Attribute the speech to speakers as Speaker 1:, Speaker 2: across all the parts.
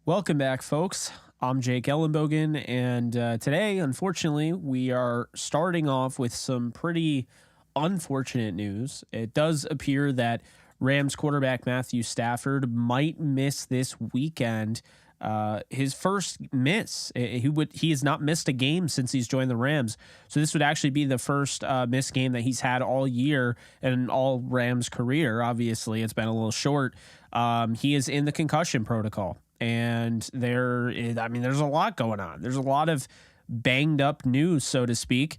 Speaker 1: Welcome back, folks. I'm Jake Ellenbogen, and today, unfortunately, we are starting off with some pretty unfortunate news. It does appear that Rams quarterback Matthew Stafford might miss this weekend. His first miss. He has not missed a game since he's joined the Rams. So this would actually be the first missed game that he's had all year and all Rams career. Obviously, it's been a little short. He is in the concussion protocol. And there's a lot going on. There's a lot of banged up news, so to speak.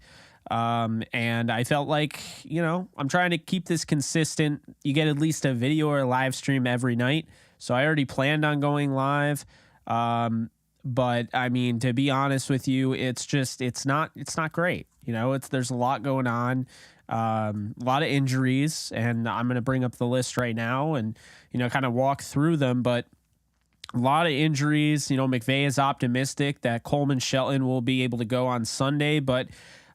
Speaker 1: And I felt like, I'm trying to keep this consistent. You get at least a video or a live stream every night. So I already planned on going live. But I mean, to be honest with you, it's not great. There's a lot going on, a lot of injuries, and I'm going to bring up the list right now and, kind of walk through them. But a lot of injuries. McVay is optimistic that Coleman Shelton will be able to go on Sunday, but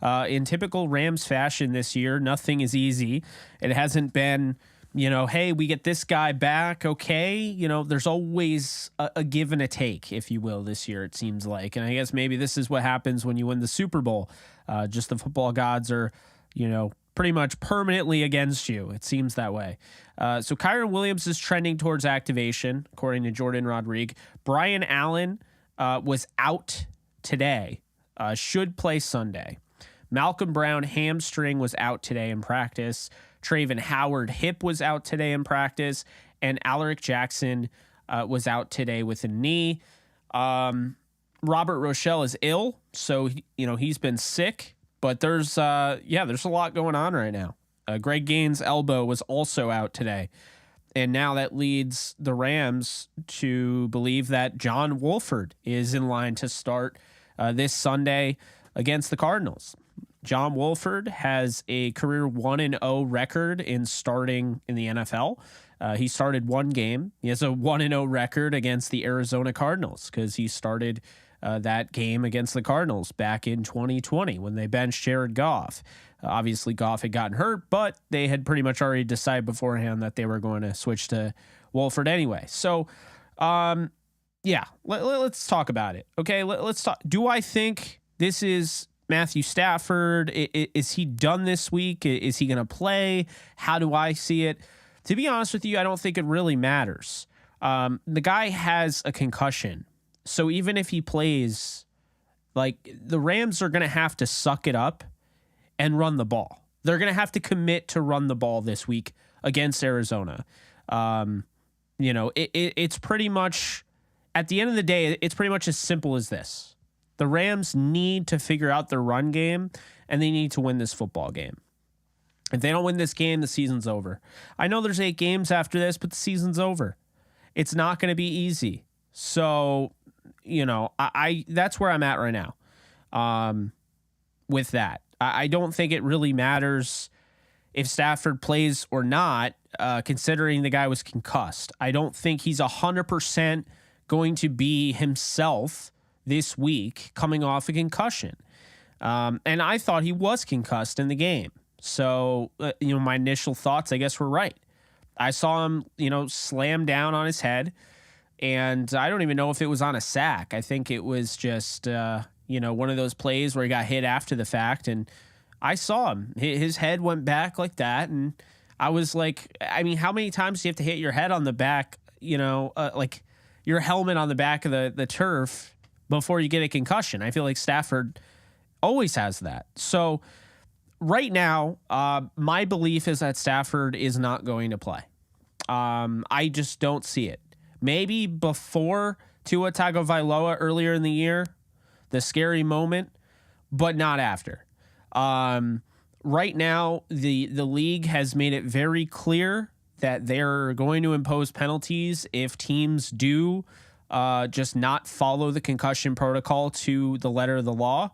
Speaker 1: in typical Rams fashion this year, nothing is easy. It hasn't been, hey, we get this guy back, okay. There's always a give and a take, if you will, this year, it seems like. And I guess maybe this is what happens when you win the Super Bowl. Just the football gods are, pretty much permanently against you. It seems that way. So Kyren Williams is trending towards activation, according to Jordan Rodriguez. Brian Allen was out today, should play Sunday. Malcolm Brown hamstring was out today in practice. Traven Howard hip was out today in practice. And Alaric Jackson was out today with a knee. Robert Rochelle is ill, so he's been sick. But there's a lot going on right now. Greg Gaines' elbow was also out today. And now that leads the Rams to believe that John Wolford is in line to start this Sunday against the Cardinals. John Wolford has a career 1-0 record in starting in the NFL. He started one game. He has a 1-0 record against the Arizona Cardinals because he started that game against the Cardinals back in 2020 when they benched Jared Goff. Obviously, Goff had gotten hurt, but they had pretty much already decided beforehand that they were going to switch to Wolford anyway. So, let's talk about it. Okay, let's talk. Do I think this is Matthew Stafford? Is he done this week? Is he going to play? How do I see it? To be honest with you, I don't think it really matters. The guy has a concussion. So even if he plays, the Rams are going to have to suck it up and run the ball. They're going to have to commit to run the ball this week against Arizona. It's pretty much, at the end of the day, it's pretty much as simple as this. The Rams need to figure out their run game, and they need to win this football game. If they don't win this game, the season's over. I know there's 8 games after this, but the season's over. It's not going to be easy. So, I that's where I'm at right now with that. I don't think it really matters if Stafford plays or not, considering the guy was concussed. I don't think he's 100% going to be himself this week coming off a concussion. And I thought he was concussed in the game. So, my initial thoughts, I guess, were right. I saw him, slam down on his head. And I don't even know if it was on a sack. I think it was just, one of those plays where he got hit after the fact. And I saw him. His head went back like that. And I was like, how many times do you have to hit your head on the back, like your helmet on the back of the turf before you get a concussion? I feel like Stafford always has that. So right now, my belief is that Stafford is not going to play. I just don't see it. Maybe before Tua Tagovailoa earlier in the year, the scary moment, but not after. Right now, the league has made it very clear that they're going to impose penalties if teams do just not follow the concussion protocol to the letter of the law.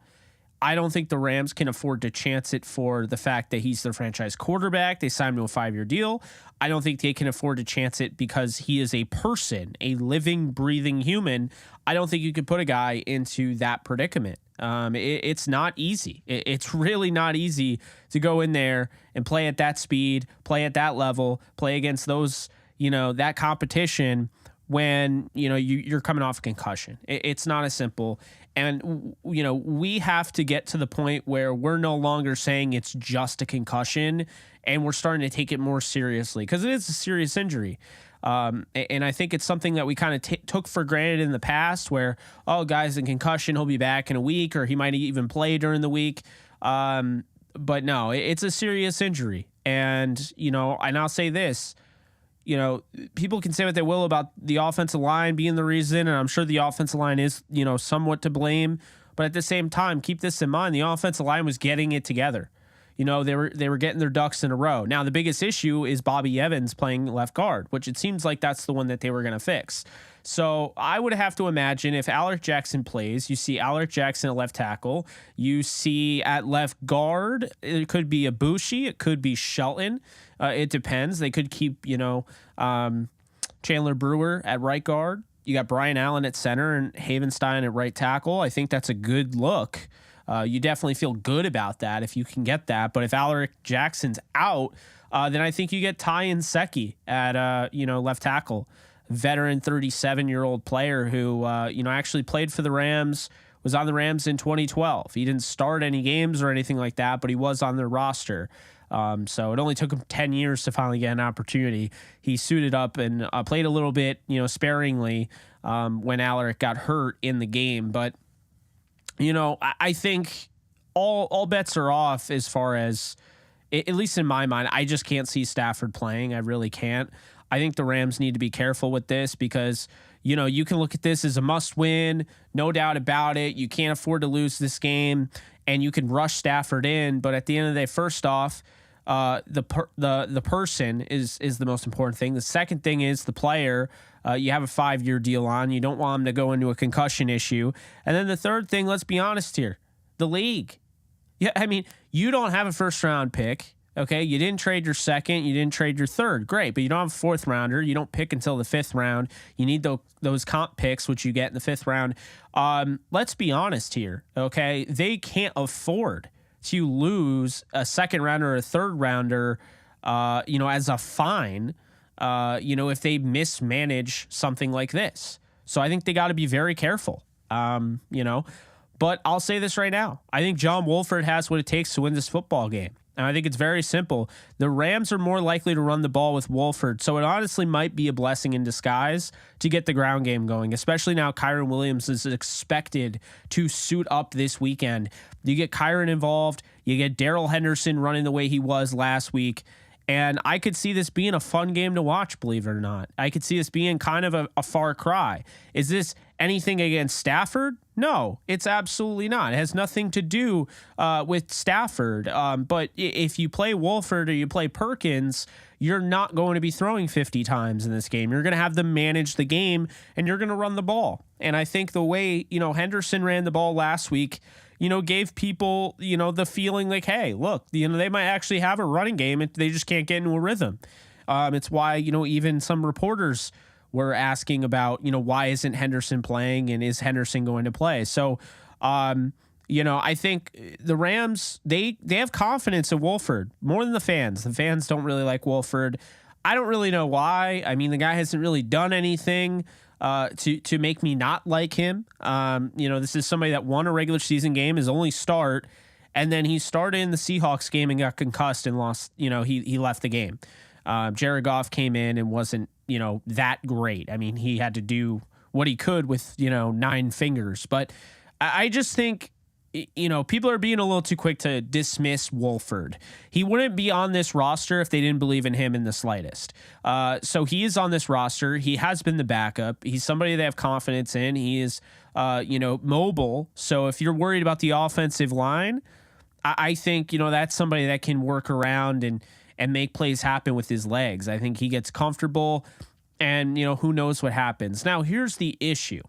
Speaker 1: I don't think the Rams can afford to chance it for the fact that he's their franchise quarterback. They signed him to a 5-year deal. I don't think they can afford to chance it because he is a person, a living, breathing human. I don't think you could put a guy into that predicament. It's not easy. It's really not easy to go in there and play at that speed, play at that level, play against those, that competition when, you're coming off a concussion. It's not as simple. And, we have to get to the point where we're no longer saying it's just a concussion and we're starting to take it more seriously because it is a serious injury. And I think it's something that we kind of took for granted in the past where, oh, guy's in concussion, he'll be back in a week, or he might even play during the week. But no, it's a serious injury. And, and I'll say this, people can say what they will about the offensive line being the reason, and I'm sure the offensive line is, somewhat to blame. But at the same time, keep this in mind, the offensive line was getting it together. They were getting their ducks in a row. Now, the biggest issue is Bobby Evans playing left guard, which it seems like that's the one that they were going to fix. So I would have to imagine if Alaric Jackson plays, you see Alaric Jackson at left tackle, you see at left guard, it could be Ibushi, it could be Shelton. It depends. They could keep, Chandler Brewer at right guard. You got Brian Allen at center and Havenstein at right tackle. I think that's a good look. You definitely feel good about that if you can get that. But if Alaric Jackson's out, then I think you get Ty Nsekhe at left tackle, veteran 37-year-old player who actually played for the Rams, was on the Rams in 2012. He didn't start any games or anything like that, but he was on their roster. So it only took him 10 years to finally get an opportunity. He suited up and played a little bit, sparingly when Alaric got hurt in the game, but. I think all bets are off as far as, at least in my mind, I just can't see Stafford playing. I really can't. I think the Rams need to be careful with this because, you can look at this as a must win, no doubt about it. You can't afford to lose this game and you can rush Stafford in. But at the end of the day, first off, the person is the most important thing. The second thing is the player. You have a 5-year deal on. You don't want him to go into a concussion issue. And then the third thing, let's be honest here, the league. Yeah, I mean, you don't have a first-round pick, okay? You didn't trade your second. You didn't trade your third. Great, but you don't have a fourth-rounder. You don't pick until the fifth round. You need those comp picks, which you get in the fifth round. Let's be honest here, okay? They can't afford to lose a second-rounder or a third-rounder, as a fine, if they mismanage something like this. So I think they got to be very careful, but I'll say this right now. I think John Wolford has what it takes to win this football game. And I think it's very simple. The Rams are more likely to run the ball with Wolford. So it honestly might be a blessing in disguise to get the ground game going, especially now Kyren Williams is expected to suit up this weekend. You get Kyren involved. You get Darrell Henderson running the way he was last week. And I could see this being a fun game to watch, believe it or not. I could see this being kind of a far cry. Is this anything against Stafford? No, it's absolutely not. It has nothing to do with Stafford. But if you play Wolford or you play Perkins, you're not going to be throwing 50 times in this game. You're going to have them manage the game, and you're going to run the ball. And I think the way, Henderson ran the ball last week, gave people, the feeling like, hey, look, they might actually have a running game and they just can't get into a rhythm. It's why, even some reporters were asking about, why isn't Henderson playing and is Henderson going to play? So, I think the Rams, they have confidence in Wolford more than the fans. The fans don't really like Wolford. I don't really know why. I mean, the guy hasn't really done anything to make me not like him. This is somebody that won a regular season game, his only start, and then he started in the Seahawks game and got concussed and lost. He left the game. Jared Goff came in and wasn't, that great. I mean, he had to do what he could with, 9 fingers. But I just think, people are being a little too quick to dismiss Wolford. He wouldn't be on this roster if they didn't believe in him in the slightest. So he is on this roster. He has been the backup. He's somebody they have confidence in. He is, mobile. So if you're worried about the offensive line, I think, that's somebody that can work around and make plays happen with his legs. I think he gets comfortable and, who knows what happens. Now, here's the issue.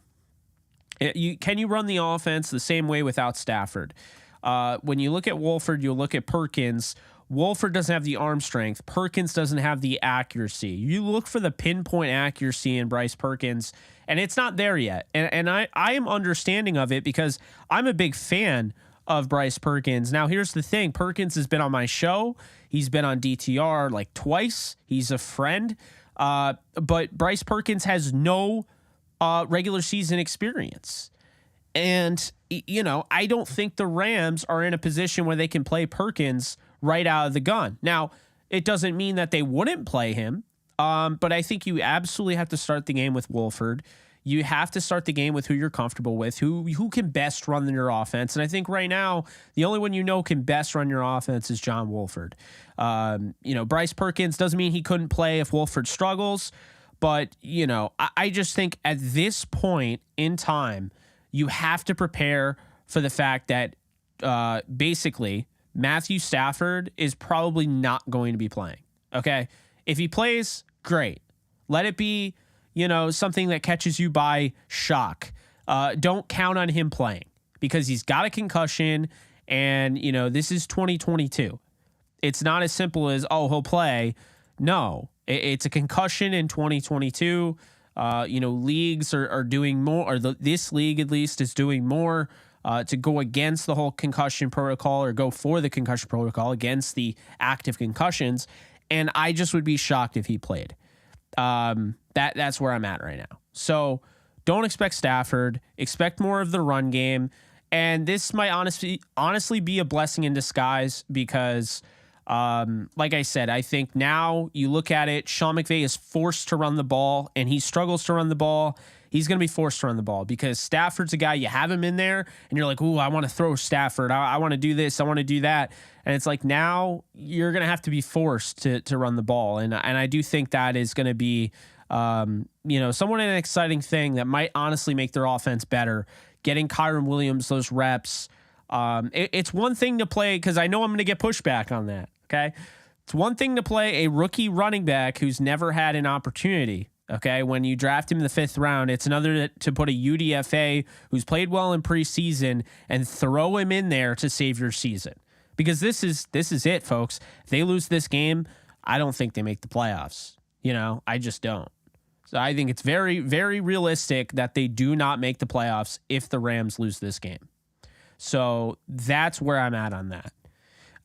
Speaker 1: Can you run the offense the same way without Stafford? When you look at Wolford, you look at Perkins. Wolford doesn't have the arm strength. Perkins doesn't have the accuracy. You look for the pinpoint accuracy in Bryce Perkins, and it's not there yet. And I am understanding of it because I'm a big fan of Bryce Perkins. Now, here's the thing. Perkins has been on my show. He's been on DTR like twice. He's a friend. But Bryce Perkins has no regular season experience. And, I don't think the Rams are in a position where they can play Perkins right out of the gun. Now, it doesn't mean that they wouldn't play him, but I think you absolutely have to start the game with Wolford. You have to start the game with who you're comfortable with, who can best run your offense. And I think right now, the only one can best run your offense is John Wolford. Bryce Perkins doesn't mean he couldn't play if Wolford struggles, but, I just think at this point in time, you have to prepare for the fact that basically Matthew Stafford is probably not going to be playing. Okay. If he plays, great. Let it be, something that catches you by shock. Don't count on him playing because he's got a concussion and, this is 2022. It's not as simple as, he'll play. No, it's a concussion in 2022. Leagues are doing more, or this league at least is doing more to go against the whole concussion protocol or go for the concussion protocol against the active concussions. And I just would be shocked if he played. That's where I'm at right now. So don't expect Stafford. Expect more of the run game. And this might honestly be a blessing in disguise because like I said, I think now you look at it, Sean McVay is forced to run the ball and he struggles to run the ball. He's going to be forced to run the ball because Stafford's a guy, you have him in there and you're like, ooh, I want to throw Stafford. I want to do this. I want to do that. And it's like, now you're going to have to be forced to run the ball. And I do think that is going to be, somewhat an exciting thing that might honestly make their offense better. Getting Kyren Williams those reps. It's one thing to play, because I know I'm going to get pushback on that. Okay. It's one thing to play a rookie running back who's never had an opportunity. Okay. When you draft him in the 5th round, it's another to put a UDFA who's played well in preseason and throw him in there to save your season. Because this is it, folks. If they lose this game, I don't think they make the playoffs. I just don't. So I think it's very, very realistic that they do not make the playoffs if the Rams lose this game. So that's where I'm at on that.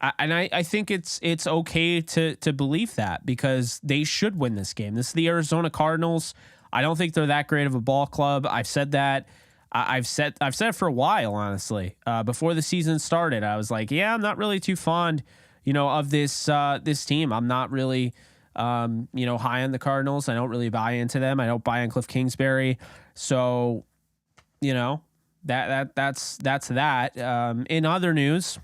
Speaker 1: I think it's okay to believe that because they should win this game. This is the Arizona Cardinals. I don't think they're that great of a ball club. I've said that. I've said it for a while, honestly. Before the season started, I was like, yeah, I'm not really too fond, of this team. I'm not really, high on the Cardinals. I don't really buy into them. I don't buy on Cliff Kingsbury. So, that's that. In other news,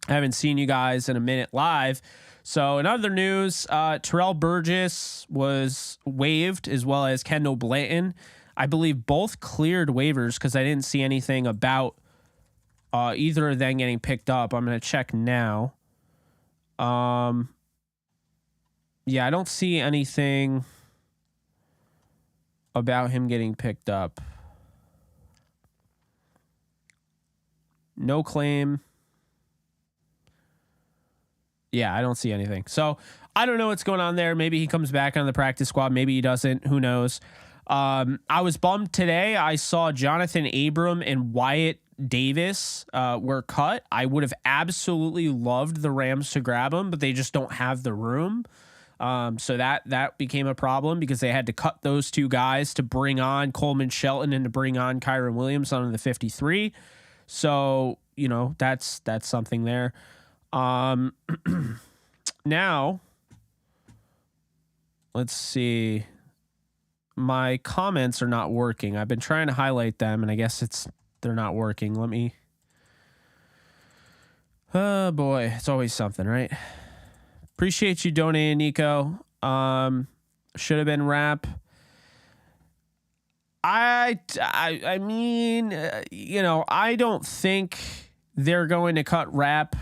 Speaker 1: I haven't seen you guys in a minute live. So in other news, Terrell Burgess was waived as well as Kendall Blanton. I believe both cleared waivers because I didn't see anything about either of them getting picked up. I'm going to check now. Yeah, I don't see anything about him getting picked up. No claim. Yeah, I don't see anything. So I don't know what's going on there. Maybe he comes back on the practice squad. Maybe he doesn't. Who knows? I was bummed today. I saw Jonathan Abram and Wyatt Davis were cut. I would have absolutely loved the Rams to grab them, but they just don't have the room. So that became a problem because they had to cut those two guys to bring on Coleman Shelton and to bring on Kyren Williams on the 53. So, that's something there. Now, let's see. My comments are not working. I've been trying to highlight them, and I guess they're not working. Let me. Oh boy, it's always something, right? Appreciate you donating, Nico. Should have been rap. I mean, I don't think they're going to cut Rap.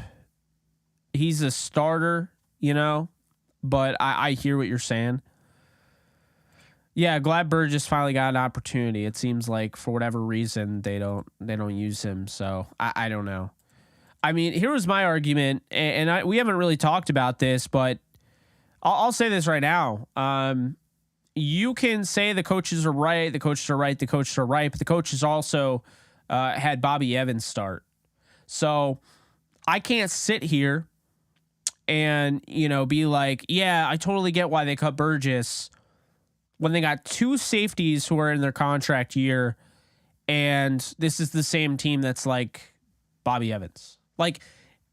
Speaker 1: He's a starter, but I hear what you're saying. Yeah, glad Burgess finally got an opportunity. It seems like for whatever reason they don't use him. So I don't know. I mean, here was my argument, and we haven't really talked about this, but I'll say this right now. You can say the coaches are right, the coaches are right, the coaches are right, but the coaches also had Bobby Evans start. So I can't sit here and, be like, yeah, I totally get why they cut Burgess, when they got two safeties who are in their contract year, and this is the same team that's like Bobby Evans. Like,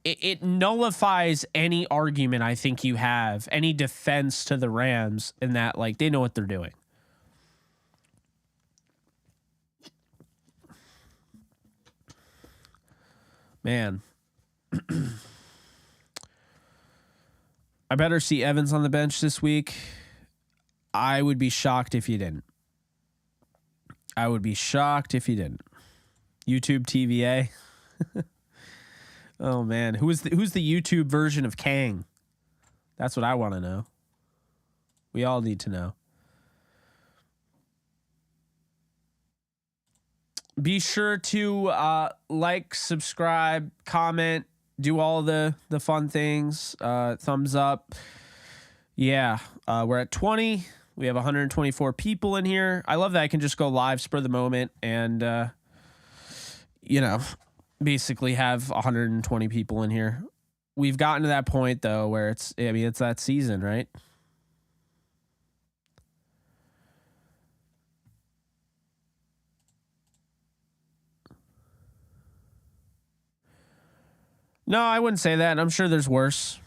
Speaker 1: it nullifies any argument I think you have, any defense to the Rams, in that, like, they know what they're doing. Man. I better see Evans on the bench this week. I would be shocked if you didn't. I would be shocked if you didn't. YouTube TVA. Oh man, who's the YouTube version of Kang? That's what I want to know. We all need to know. Be sure to like, subscribe, comment, do all the fun things. Thumbs up. Yeah, we're at 20. We have 124 people in here. I love that I can just go live, spur the moment, and basically have 120 people in here. We've gotten to that point though where it's that season, right? No, I wouldn't say that. I'm sure there's worse.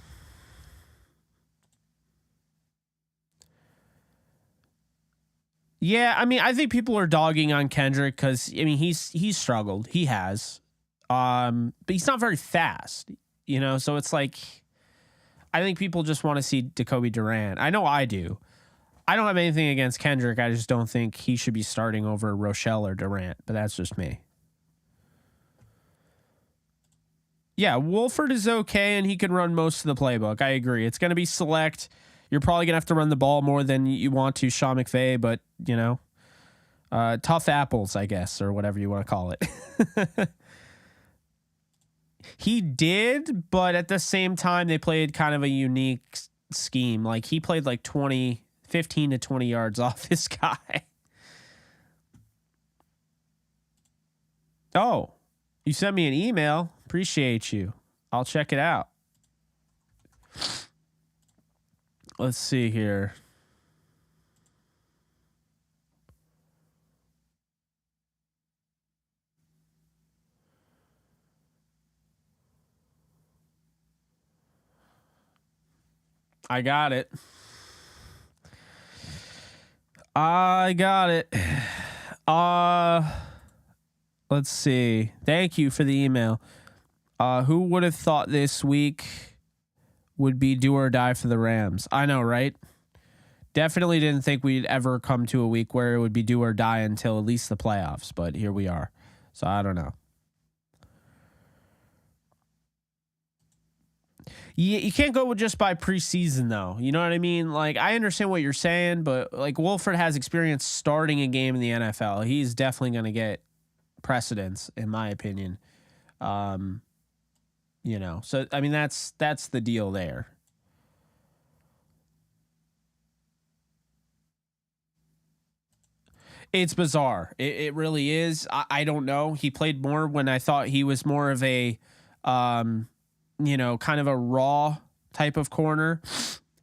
Speaker 1: Yeah, I mean, I think people are dogging on Kendrick because he's struggled. He has. But he's not very fast, so it's like, I think people just want to see Jacoby Durant. I know I do. I don't have anything against Kendrick. I just don't think he should be starting over Rochelle or Durant, but that's just me. Yeah, Wolford is okay, and he can run most of the playbook. I agree. It's going to be select. You're probably going to have to run the ball more than you want to, Sean McVay, but, tough apples, I guess, or whatever you want to call it. He did, but at the same time, they played kind of a unique scheme. Like, he played like 15 to 20 yards off this guy. Oh, you sent me an email. Appreciate you. I'll check it out. Let's see here. I got it. Let's see. Thank you for the email. Who would have thought this week would be do or die for the Rams? I know, right? Definitely didn't think we'd ever come to a week where it would be do or die until at least the playoffs, but here we are. So I don't know. You can't go just by preseason, though. You know what I mean? Like, I understand what you're saying, but like, Wolford has experience starting a game in the NFL. He's definitely going to get precedence, in my opinion. So I mean, that's the deal there. It's bizarre. It really is. I don't know. He played more when I thought he was more of a, kind of a raw type of corner.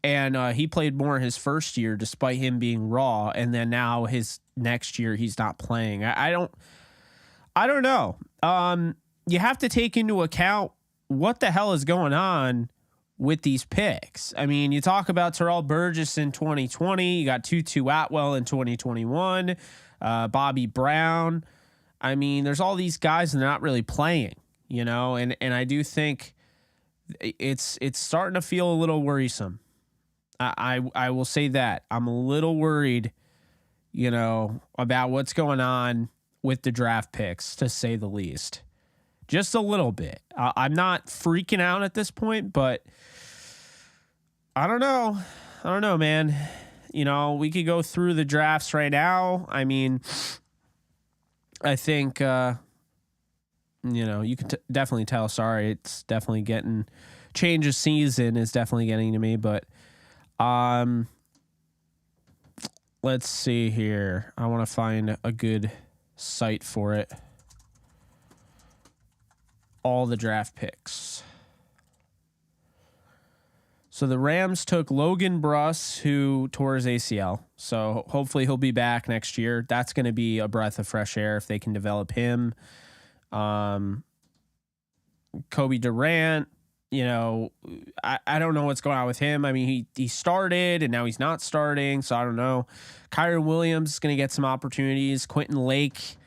Speaker 1: And he played more his first year despite him being raw. And then now his next year, he's not playing. I don't know. You have to take into account what the hell is going on with these picks. I mean, you talk about Terrell Burgess in 2020. You got Tutu Atwell in 2021. Bobby Brown. I mean, there's all these guys and they're not really playing, and I do think it's starting to feel a little worrisome. I will say that. I'm a little worried, about what's going on with the draft picks, to say the least. Just a little bit. I'm not freaking out at this point, but I don't know. Man. We could go through the drafts right now. I mean, I think, you can definitely tell. Sorry, it's definitely getting, change of season is definitely getting to me. But let's see here. I want to find a good site for it. All the draft picks. So the Rams took Logan Bruss, who tore his ACL. So hopefully he'll be back next year. That's going to be a breath of fresh air if they can develop him. Kobe Durant, I don't know what's going on with him. I mean, he started and now he's not starting. So I don't know. Kyren Williams is going to get some opportunities. Quentin Lake,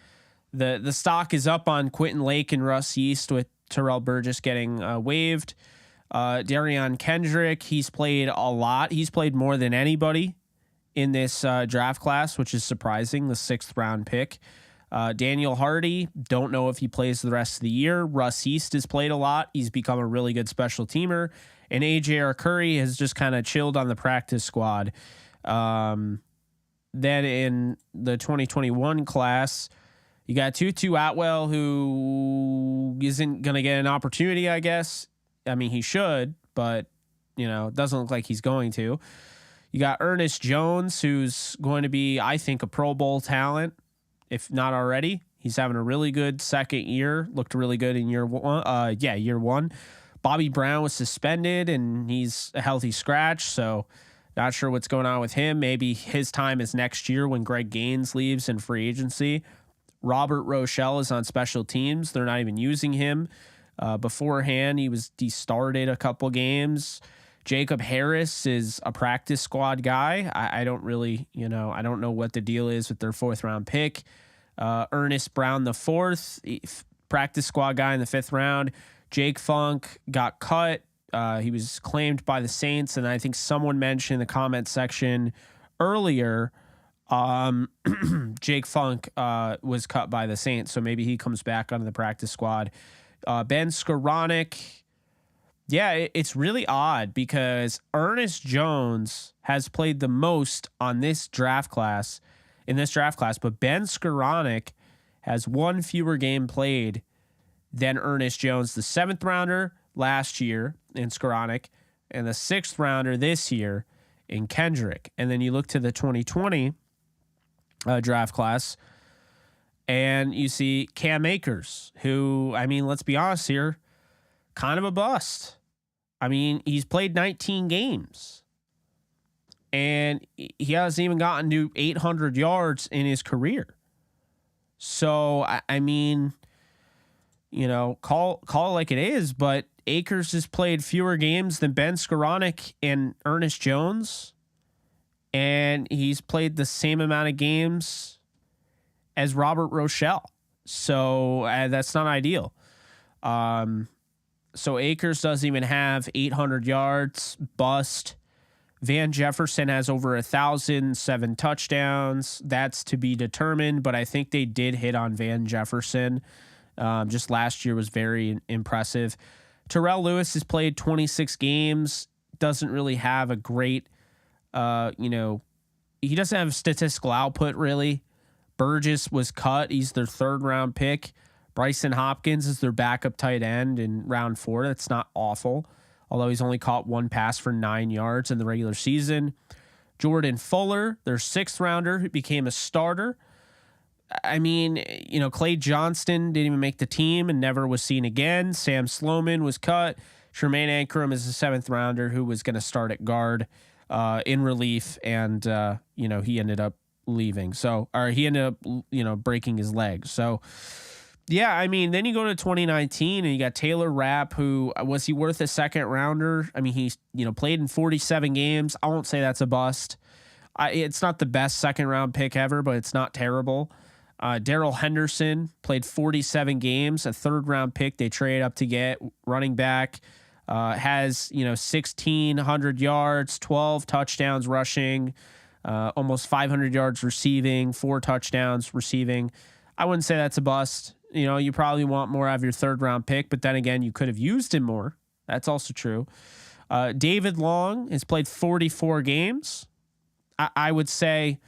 Speaker 1: the stock is up on Quentin Lake and Russ Yeast with Terrell Burgess getting waived. Darion Kendrick, he's played a lot. He's played more than anybody in this draft class, which is surprising, the 6th round pick. Daniel Hardy, don't know if he plays the rest of the year. Russ Yeast has played a lot. He's become a really good special teamer. And A.J. Curry has just kind of chilled on the practice squad. Then in the 2021 class, you got Tutu Atwell, who isn't going to get an opportunity, I guess. I mean, he should, but, it doesn't look like he's going to. You got Ernest Jones, who's going to be, I think, a Pro Bowl talent, if not already. He's having a really good second year. Looked really good in year one. Year one. Bobby Brown was suspended, and he's a healthy scratch, so not sure what's going on with him. Maybe his time is next year when Greg Gaines leaves in free agency. Robert Rochelle is on special teams. They're not even using him. Beforehand, he started a couple games. Jacob Harris is a practice squad guy. I don't really, I don't know what the deal is with their 4th round pick. Ernest Brown, the 4th, practice squad guy in the 5th round. Jake Funk got cut. He was claimed by the Saints, and I think someone mentioned in the comment section earlier, Jake Funk was cut by the Saints, so maybe he comes back onto the practice squad. Ben Skoranek, it's really odd because Ernest Jones has played the most in this draft class, but Ben Skoranek has one fewer game played than Ernest Jones, the 7th rounder last year in Skoranek, and the 6th rounder this year in Kendrick. And then you look to the 2020 draft class, and you see Cam Akers, who, I mean, let's be honest here, kind of a bust. I mean, he's played 19 games, and he hasn't even gotten to 800 yards in his career. So, I mean, call it like it is, but Akers has played fewer games than Ben Skoranek and Ernest Jones, and he's played the same amount of games as Robert Rochelle. So that's not ideal. So Akers doesn't even have 800 yards, bust. Van Jefferson has over 1,007 touchdowns. That's to be determined, but I think they did hit on Van Jefferson. Just last year was very impressive. Terrell Lewis has played 26 games, doesn't really have a great, he doesn't have statistical output really. Burgess was cut. He's their 3rd round pick. Bryson Hopkins is their backup tight end in round 4. That's not awful, although he's only caught one pass for 9 yards in the regular season. Jordan Fuller, their 6th rounder, who became a starter. I mean, Clay Johnston didn't even make the team and never was seen again. Sam Sloman was cut. Tremaine Ankrum is the 7th rounder who was going to start at guard in relief, and he ended up leaving. He ended up breaking his leg. So yeah, I mean, then you go to 2019 and you got Taylor Rapp, who was he worth a 2nd rounder? I mean, he's played in 47 games. I won't say that's a bust. It's not the best 2nd round pick ever, but it's not terrible. Darrell Henderson played 47 games, a 3rd round pick they traded up to get, running back. Has 1,600 yards, 12 touchdowns rushing, almost 500 yards receiving, 4 touchdowns receiving. I wouldn't say that's a bust. You probably want more out of your 3rd round pick, but then again, you could have used him more. That's also true. David Long has played 44 games. I would say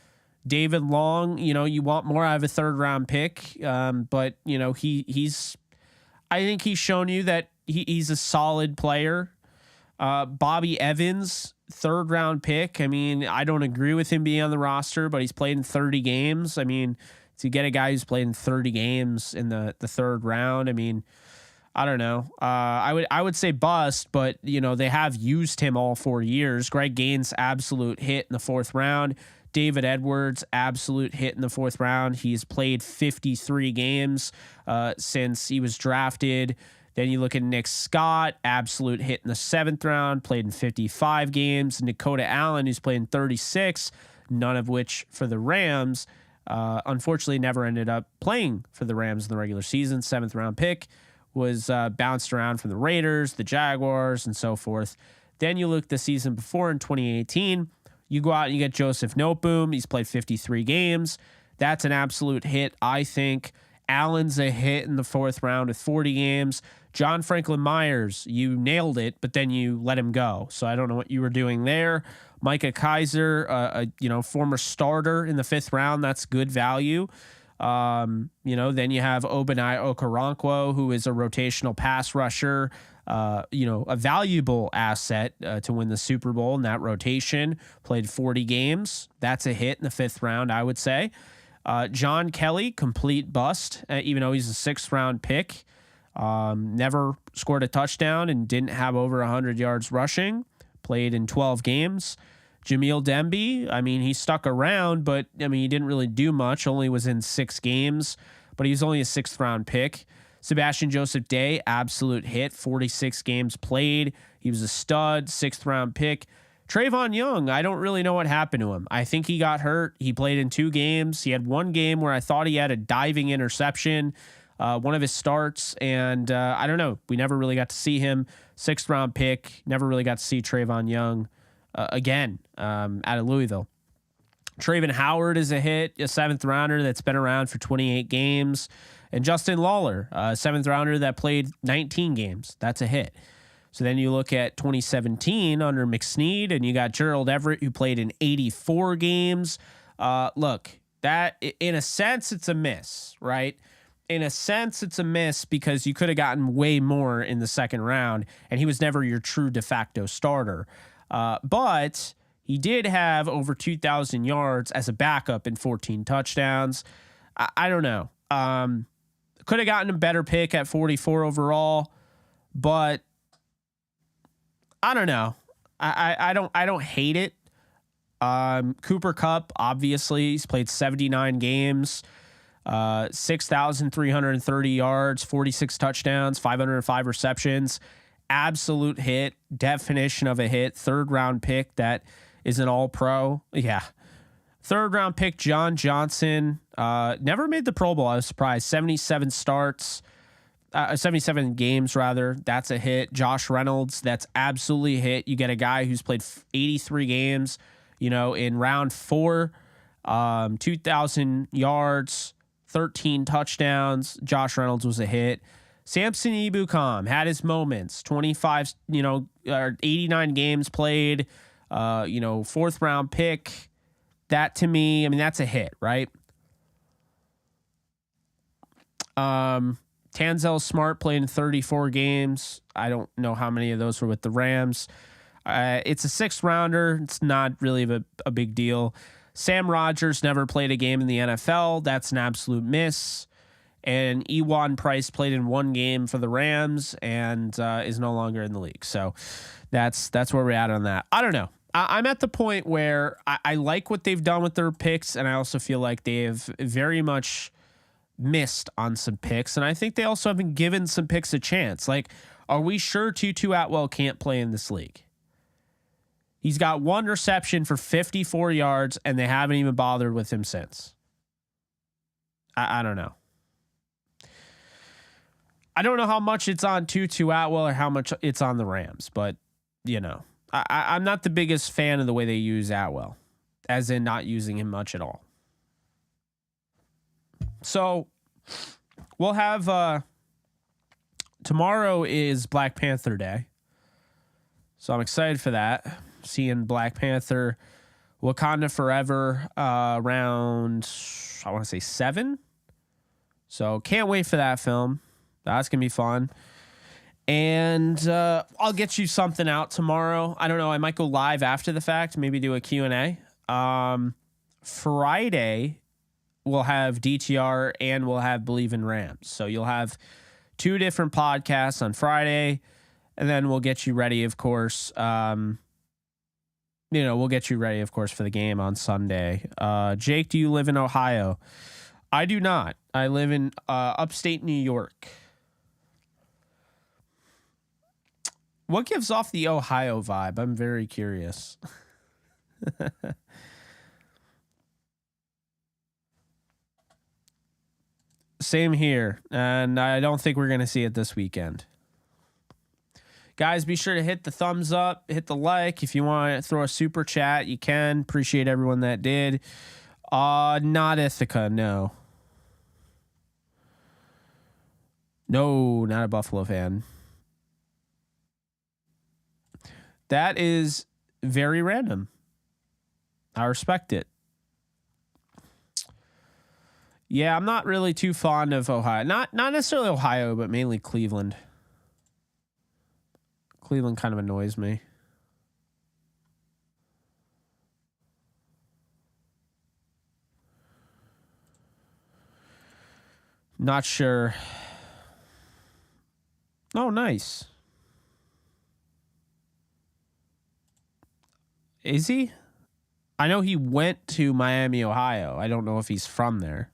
Speaker 1: David Long, you want more out of a 3rd round pick. But I think he's shown you that he's a solid player. Bobby Evans, 3rd round pick. I mean, I don't agree with him being on the roster, but he's played in 30 games. I mean, to get a guy who's played in 30 games in the 3rd round, I mean, I don't know. I would say bust, but they have used him all 4 years. Greg Gaines, absolute hit in the 4th round. David Edwards, absolute hit in the 4th round. He's played 53 games since he was drafted. Then you look at Nick Scott, absolute hit in the 7th round, played in 55 games. Dakota Allen, who's played in 36, none of which for the Rams. Unfortunately, never ended up playing for the Rams in the regular season. 7th round pick. Was bounced around from the Raiders, the Jaguars, and so forth. Then you look the season before in 2018, you go out and you get Joseph Noteboom. He's played 53 games. That's an absolute hit, I think. Allen's a hit in the 4th round with 40 games. John Franklin Myers, you nailed it, but then you let him go. So I don't know what you were doing there. Micah Kaiser, former starter in the 5th round. That's good value. Then you have Obanai Okoronkwo, who is a rotational pass rusher, a valuable asset to win the Super Bowl in that rotation. Played 40 games. That's a hit in the 5th round, I would say. John Kelly, complete bust, even though he's a 6th round pick. Never scored a touchdown and didn't have over 100 yards rushing. Played in 12 games. Jamil Demby, he stuck around, but he didn't really do much. Only was in 6 games, but he was only a 6th round pick. Sebastian Joseph Day, absolute hit, 46 games played. He was a stud, 6th round pick. Trayvon Young, I don't really know what happened to him. I think he got hurt. He played in 2 games. He had 1 game where I thought he had a diving interception, one of his starts, and I don't know. We never really got to see him. 6th round pick. Never really got to see Trayvon Young again out of Louisville. Traven Howard is a hit, a 7th rounder that's been around for 28 games. And Justin Lawler, a 7th rounder that played 19 games. That's a hit. So then you look at 2017 under McSnead, and you got Gerald Everett, who played in 84 games. Look, that in a sense, it's a miss, right? In a sense, it's a miss because you could have gotten way more in the 2nd round, and he was never your true de facto starter. But he did have over 2,000 yards as a backup and 14 touchdowns. I don't know. Could have gotten a better pick at 44 overall, but I don't know. I don't hate it. Cooper Kupp, obviously, he's played 79 games, 6,330 yards, 46 touchdowns, 505 receptions. Absolute hit, definition of a hit. 3rd round pick that is an all-pro. Yeah. 3rd round pick, John Johnson, never made the Pro Bowl. I was surprised. 77 starts, 77 games rather. That's a hit. Josh Reynolds, that's absolutely a hit. You get a guy who's played 83 games, in round 4, 2,000 yards, 13 touchdowns. Josh Reynolds was a hit. Samson Ebukam had his moments, 25, 89 games played, 4th round pick. That to me, that's a hit, right? Tanzel Smart played in 34 games. I don't know how many of those were with the Rams. It's a 6th rounder. It's not really a big deal. Sam Rogers never played a game in the NFL. That's an absolute miss. And Ewan Price played in 1 game for the Rams and is no longer in the league. So that's where we're at on that. I don't know. I'm at the point where I like what they've done with their picks, and I also feel like they have very much missed on some picks. And I think they also haven't given some picks a chance. Like, are we sure Tutu Atwell can't play in this league? He's got 1 reception for 54 yards, and they haven't even bothered with him since. I don't know. I don't know how much it's on Tutu Atwell or how much it's on the Rams, but, I'm not the biggest fan of the way they use Atwell, as in not using him much at all. So we'll have tomorrow is Black Panther Day. So I'm excited for that. Seeing Black Panther Wakanda Forever around, I want to say 7. So can't wait for that film. That's going to be fun. And I'll get you something out tomorrow. I don't know. I might go live after the fact, maybe do a Q&A. Friday, we'll have DTR and we'll have Believe in Rams. So you'll have 2 different podcasts on Friday, and then we'll get you ready, of course. We'll get you ready, of course, for the game on Sunday. Jake, do you live in Ohio? I do not. I live in upstate New York. What gives off the Ohio vibe? I'm very curious. Same here, and I don't think we're going to see it this weekend. Guys, be sure to hit the thumbs up, hit the like. If you want to throw a super chat, you can. Appreciate everyone that did. Not Ithaca, no. No, not a Buffalo fan. That is very random. I respect it. Yeah, I'm not really too fond of Ohio. Not necessarily Ohio, but mainly Cleveland. Cleveland kind of annoys me. Not sure. Oh, nice. Is he? I know he went to Miami, Ohio. I don't know if he's from there.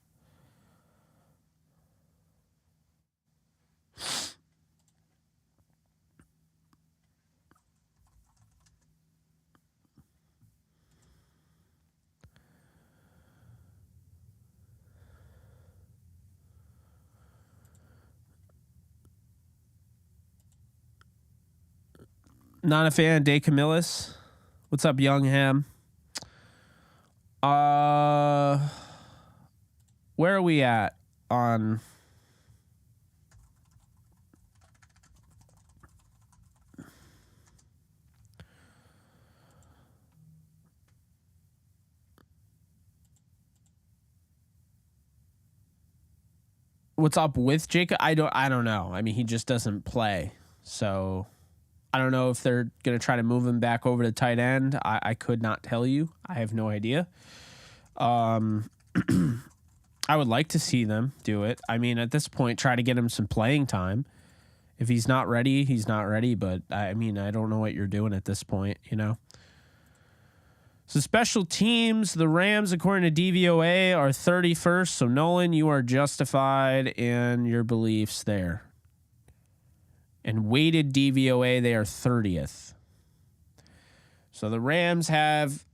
Speaker 1: Not a fan of Day Camillus. What's up, Youngham? Where are we at on? What's up with Jacob? I don't know. I mean, he just doesn't play, so I don't know if they're going to try to move him back over to tight end. I could not tell you. I have no idea. I would like to see them do it. I mean, at this point, try to get him some playing time. If he's not ready, he's not ready. But, I mean, I don't know what you're doing at this point, you know. So special teams, the Rams, according to DVOA, are 31st. So, Nolan, you are justified in your beliefs there. And weighted DVOA, they are 30th. So the Rams have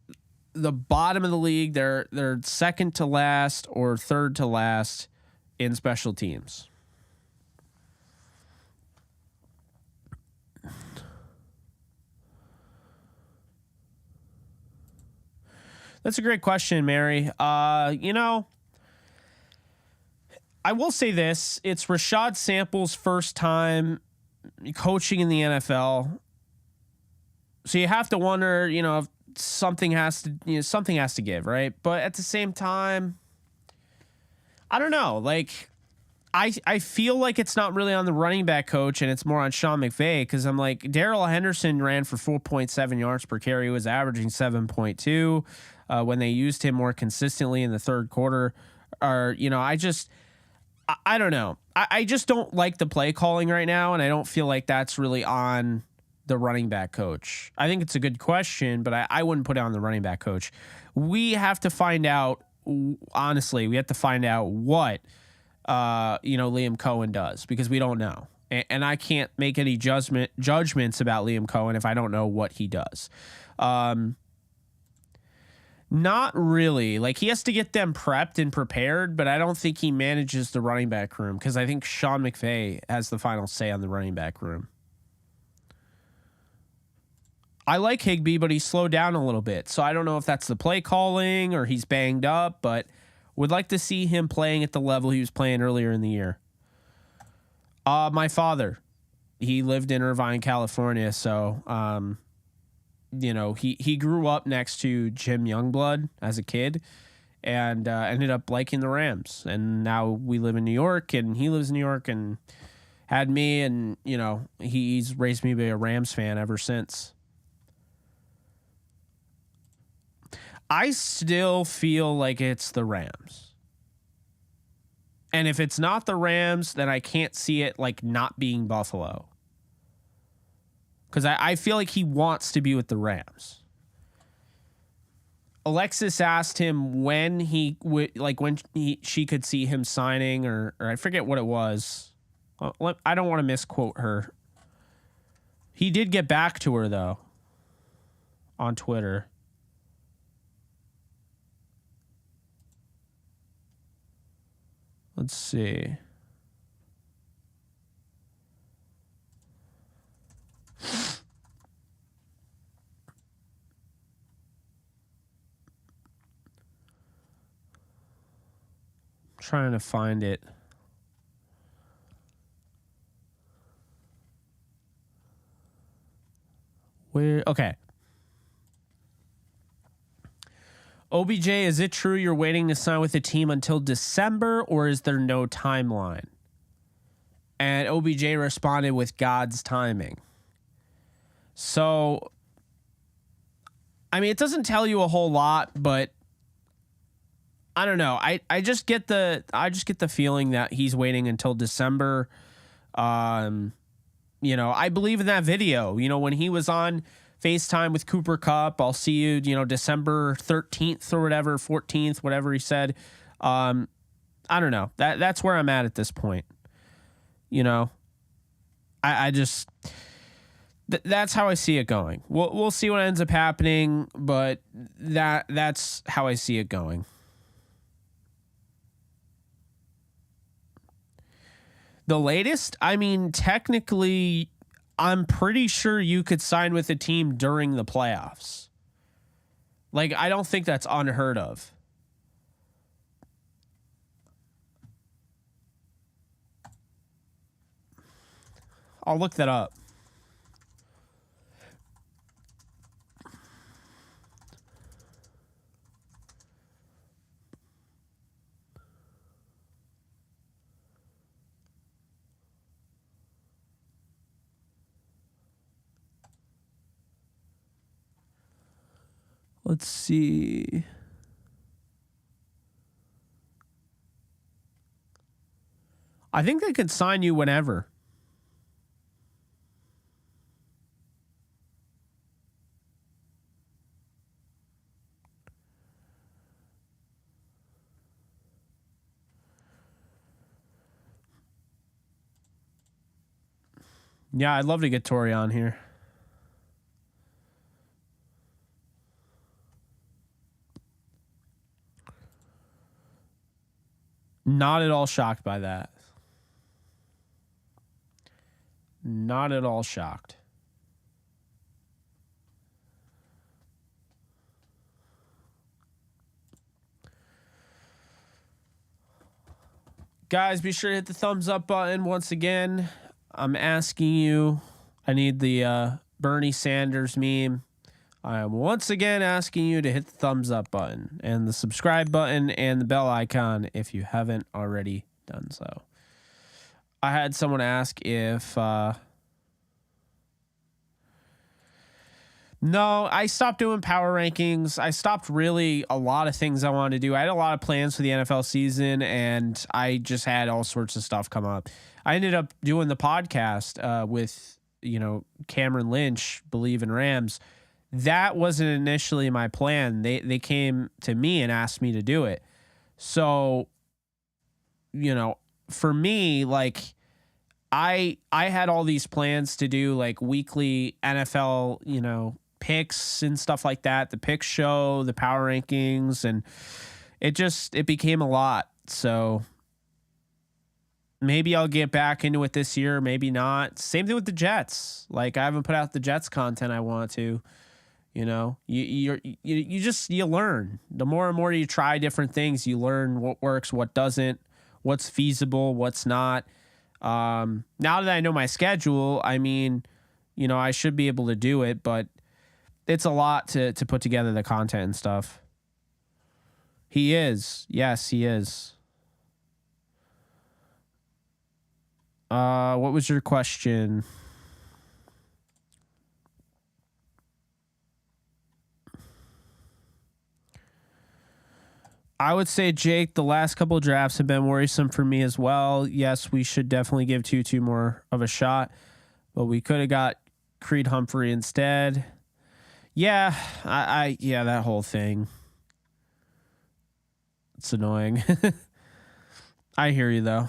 Speaker 1: the bottom of the league. They're second to last or third to last in special teams. That's a great question, Mary. I will say this. It's Rashad Sample's first time coaching in the NFL. So you have to wonder, if something has to give, right? But at the same time, I don't know. Like, I feel like it's not really on the running back coach and it's more on Sean McVay, because I'm like, Darrell Henderson ran for 4.7 yards per carry. He was averaging 7.2 when they used him more consistently in the third quarter. I don't know. I just don't like the play calling right now, and I don't feel like that's really on the running back coach. I think it's a good question, but I wouldn't put it on the running back coach. We have to find out, honestly, what Liam Cohen does, because we don't know. And I can't make any judgments about Liam Cohen if I don't know what he does. Not really. Like, he has to get them prepped and prepared, but I don't think he manages the running back room, because I think Sean McVay has the final say on the running back room. I like Higbee, but he's slowed down a little bit. So I don't know if that's the play calling or he's banged up, but would like to see him playing at the level he was playing earlier in the year. My father, he lived in Irvine, California. So, he grew up next to Jim Youngblood as a kid and ended up liking the Rams. And now we live in New York, and he lives in New York and had me. And, he's raised me to be a Rams fan ever since. I still feel like it's the Rams. And if it's not the Rams, then I can't see it like not being Buffalo. Because I feel like he wants to be with the Rams. Alexis asked him when he would, like she could see him signing, or I forget what it was. I don't want to misquote her. He did get back to her though on Twitter. Let's see. Trying to find it. Where? Okay. OBJ, is it true you're waiting to sign with the team until December, or is there no timeline? And OBJ responded with God's timing. So, I mean, it doesn't tell you a whole lot, but I don't know. I just get the feeling that he's waiting until December. You know, I believe in that video. You know, when he was on FaceTime with Cooper Kupp, I'll see you, you know, December 13th or whatever, 14th, whatever he said. I don't know. That's where I'm at this point. You know, I just that's how I see it going. We'll see what ends up happening, but that's how I see it going. The latest, I mean, technically, I'm pretty sure you could sign with a team during the playoffs. Like, I don't think that's unheard of. I'll look that up. Let's see. I think they could sign you whenever. Yeah, I'd love to get Tori on here. Not at all shocked by that. Not at all shocked. Guys, be sure to hit the thumbs up button once again. I'm asking you. I need the Bernie Sanders meme. I am once again asking you to hit the thumbs up button and the subscribe button and the bell icon if you haven't already done so. I had someone ask if... No, I stopped doing power rankings. I stopped really a lot of things I wanted to do. I had a lot of plans for the NFL season, and I just had all sorts of stuff come up. I ended up doing the podcast with, you know, Cameron Lynch, Believe in Rams. That wasn't initially my plan. They came to me and asked me to do it. So, you know, for me, like, I had all these plans to do like weekly NFL, you know, picks and stuff like that, the pick show, the power rankings, and it became a lot. So maybe I'll get back into it this year, maybe not. Same thing with the Jets. Like, I haven't put out the Jets content I want to. You know, you learn. The more and more you try different things, you learn what works, what doesn't, what's feasible, what's not. Now that I know my schedule, I mean, you know, I should be able to do it, but it's a lot to put together the content and stuff. He is. Yes, he is. What was your question? I would say, Jake, the last couple of drafts have been worrisome for me as well. Yes, we should definitely give Tutu more of a shot, but we could have got Creed Humphrey instead. Yeah, yeah, that whole thing. It's annoying. I hear you though.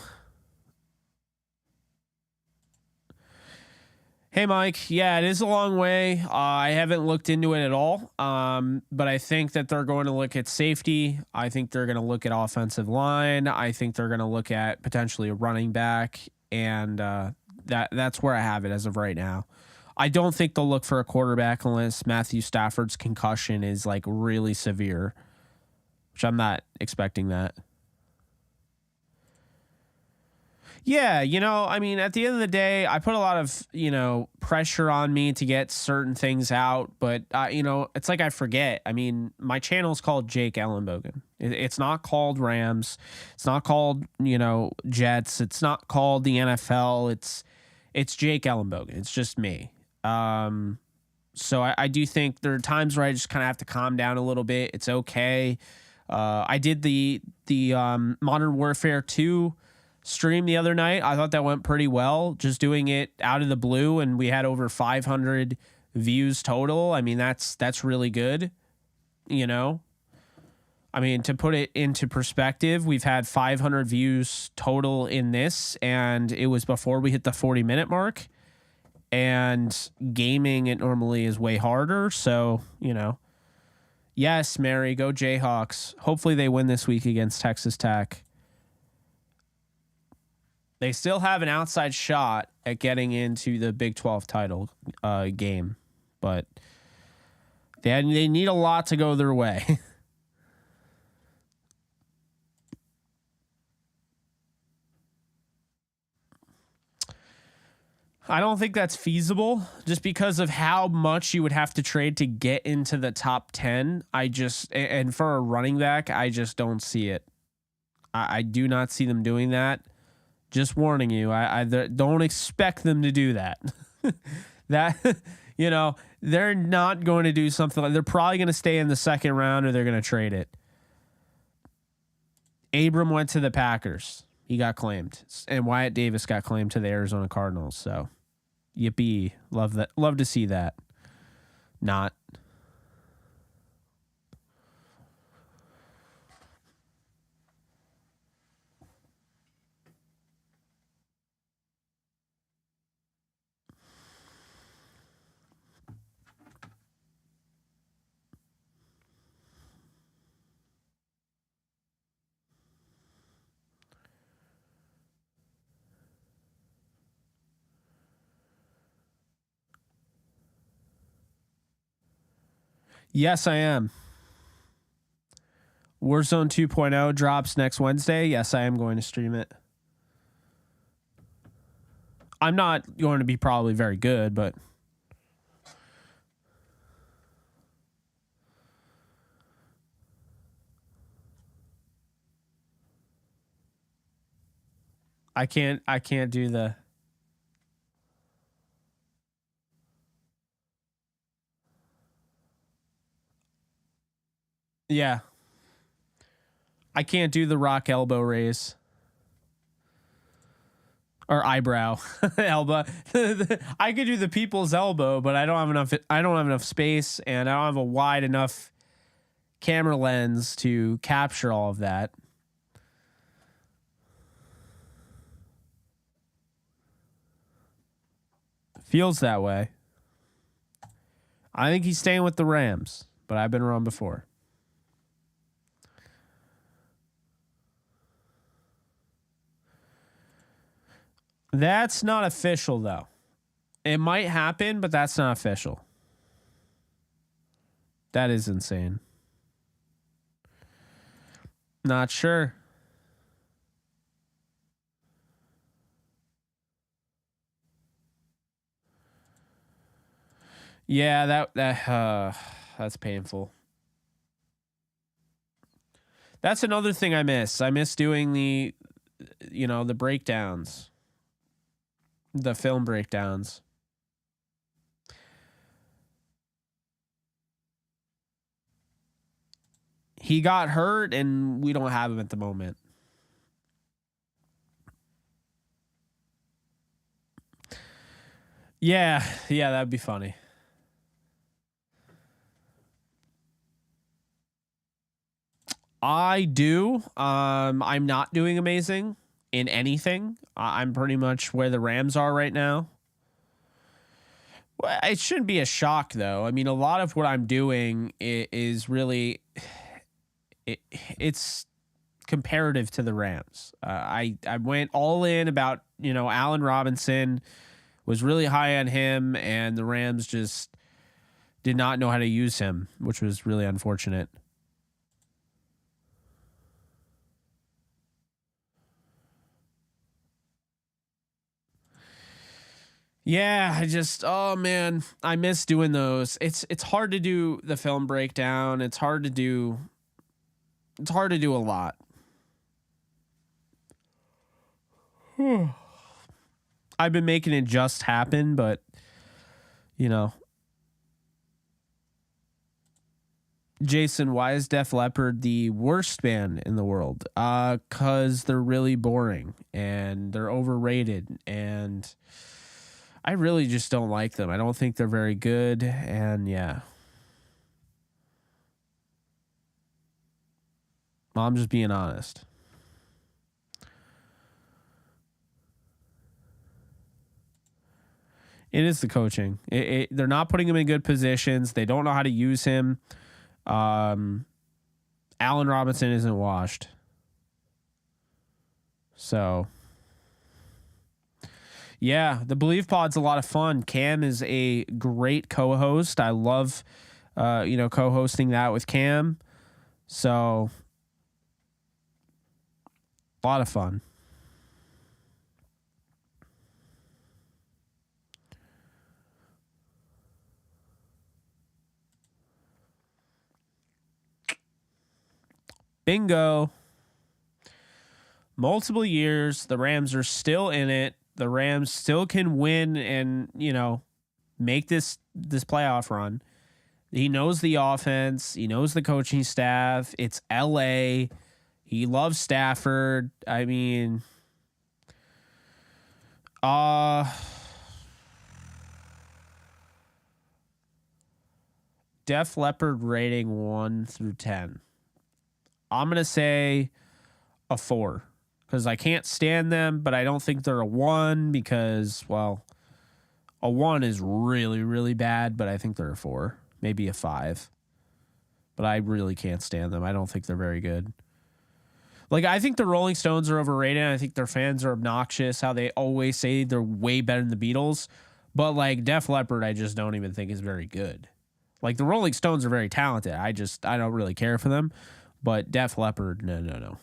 Speaker 1: Hey, Mike. Yeah, it is a long way. I haven't looked into it at all. But I think that they're going to look at safety. I think they're going to look at offensive line. I think they're going to look at potentially a running back, and that's where I have it as of right now. I don't think they'll look for a quarterback unless Matthew Stafford's concussion is like really severe, which I'm not expecting that. Yeah, I mean, at the end of the day, I put a lot of, pressure on me to get certain things out, but, it's like I forget. I mean, my channel is called Jake Ellenbogen. It's not called Rams. It's not called, Jets. It's not called the NFL. It's Jake Ellenbogen. It's just me. So I do think there are times where I just kind of have to calm down a little bit. It's okay. I did the Modern Warfare 2 stream the other night. I thought that went pretty well, just doing it out of the blue, and we had over 500 views total. I mean, that's really good. I mean, to put it into perspective, we've had 500 views total in this, and it was before we hit the 40-minute mark. And gaming, it normally is way harder. So, yes, Mary, go Jayhawks. Hopefully they win this week against Texas Tech. They still have an outside shot at getting into the Big 12 title game, but they need a lot to go their way. I don't think that's feasible just because of how much you would have to trade to get into the top 10. And for a running back, I just don't see it. I do not see them doing that. Just warning you, I don't expect them to do that. They're not going to do something like, they're probably going to stay in the second round or they're going to trade it. Abram went to the Packers. He got claimed, and Wyatt Davis got claimed to the Arizona Cardinals. So, yippee. Love that. Love to see that. Not. Yes, I am. Warzone 2.0 drops next Wednesday. Yes, I am going to stream it. I'm not going to be probably very good, but I can't do the. Yeah. I can't do the rock elbow raise. Or eyebrow. Elbow. I could do the people's elbow, but I don't have enough space, and I don't have a wide enough camera lens to capture all of that. Feels that way. I think he's staying with the Rams, but I've been wrong before. That's not official, though. It might happen, but that's not official. That is insane. Not sure. Yeah, that's painful. That's another thing I miss. I miss doing the breakdowns. The film breakdowns. he got hurt, and we don't have him at the moment. Yeah, that'd be funny. I do. I'm not doing amazing in anything. I'm pretty much where the Rams are right now. Well, it shouldn't be a shock, though. I mean, a lot of what I'm doing is really it's comparative to the Rams. I went all in about Allen Robinson, was really high on him, and the Rams just did not know how to use him, which was really unfortunate. Yeah, oh man, I miss doing those. It's hard to do the film breakdown. It's hard to do a lot. I've been making it just happen, but you know, Jason, why is Def Leppard the worst band in the world? Cause they're really boring and they're overrated, and I really just don't like them. I don't think they're very good, and yeah. I'm just being honest. It is the coaching. They're not putting him in good positions. They don't know how to use him. Allen Robinson isn't washed. So, yeah, the Believe Pod's a lot of fun. Cam is a great co-host. I love, co-hosting that with Cam. So, a lot of fun. Bingo. Multiple years. The Rams are still in it. The Rams still can win and, make this playoff run. He knows the offense. He knows the coaching staff. It's LA. He loves Stafford. I mean, Def Leppard rating 1 through 10. I'm going to say a 4 because I can't stand them, but I don't think they're a 1 because, well, a 1 is really, really bad, but I think they're a 4, maybe a 5. But I really can't stand them. I don't think they're very good. Like, I think the Rolling Stones are overrated. I think their fans are obnoxious, how they always say they're way better than the Beatles. But, like, Def Leppard, I just don't even think is very good. Like, the Rolling Stones are very talented. I don't really care for them. But Def Leppard, no.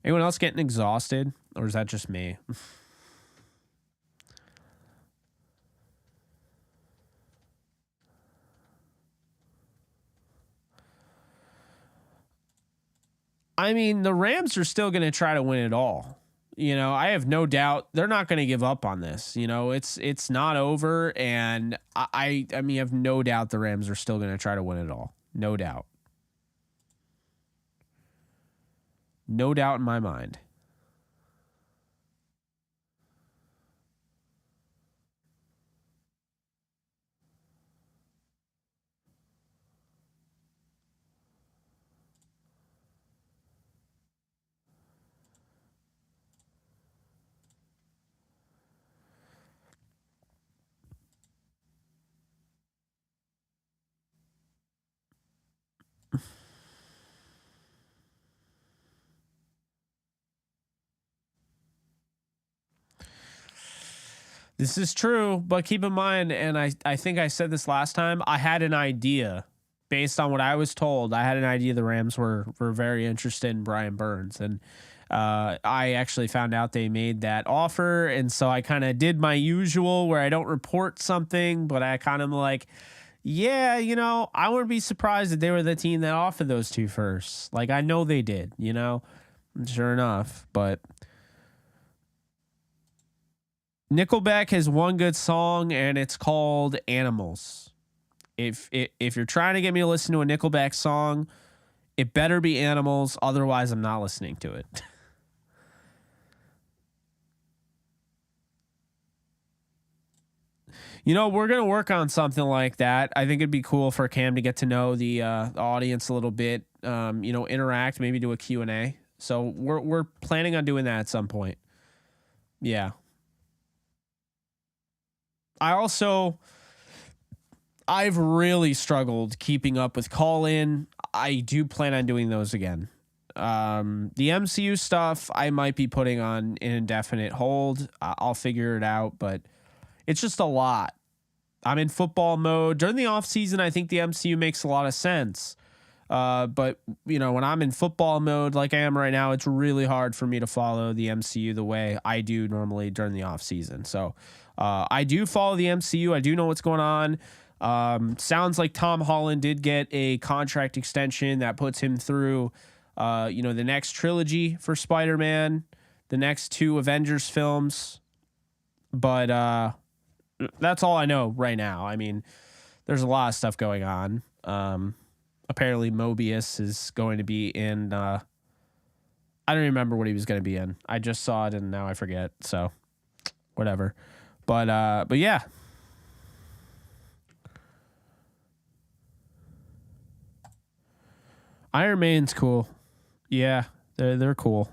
Speaker 1: Anyone else getting exhausted? Or is that just me? I mean, the Rams are still going to try to win it all. I have no doubt they're not going to give up on this. It's not over, and I have no doubt the Rams are still going to try to win it all. No doubt. No doubt in my mind. This is true, but keep in mind, and I think I said this last time, I had an idea based on what I was told. I had an idea the Rams were very interested in Brian Burns, and I actually found out they made that offer, and so I kind of did my usual where I don't report something, but I kind of like, yeah, I wouldn't be surprised if they were the team that offered those two first. Like, I know they did, sure enough, but Nickelback has one good song, and it's called Animals. If you're trying to get me to listen to a Nickelback song, it better be Animals. Otherwise, I'm not listening to it. We're going to work on something like that. I think it'd be cool for Cam to get to know the audience a little bit, interact, maybe do a Q&A. So we're planning on doing that at some point. Yeah. I've really struggled keeping up with call in. I do plan on doing those again. The MCU stuff I might be putting on an indefinite hold. I'll figure it out, but it's just a lot. I'm in football mode. During the off season, I think the MCU makes a lot of sense. But when I'm in football mode like I am right now, it's really hard for me to follow the MCU the way I do normally during the off season. So I do follow the MCU. I do know what's going on. Sounds like Tom Holland did get a contract extension that puts him through, the next trilogy for Spider-Man, the next 2 Avengers films. But that's all I know right now. I mean, there's a lot of stuff going on. Apparently Mobius is going to be in, I don't remember what he was going to be in. I just saw it and now I forget. So whatever. But yeah. Iron Man's cool. Yeah, they're cool.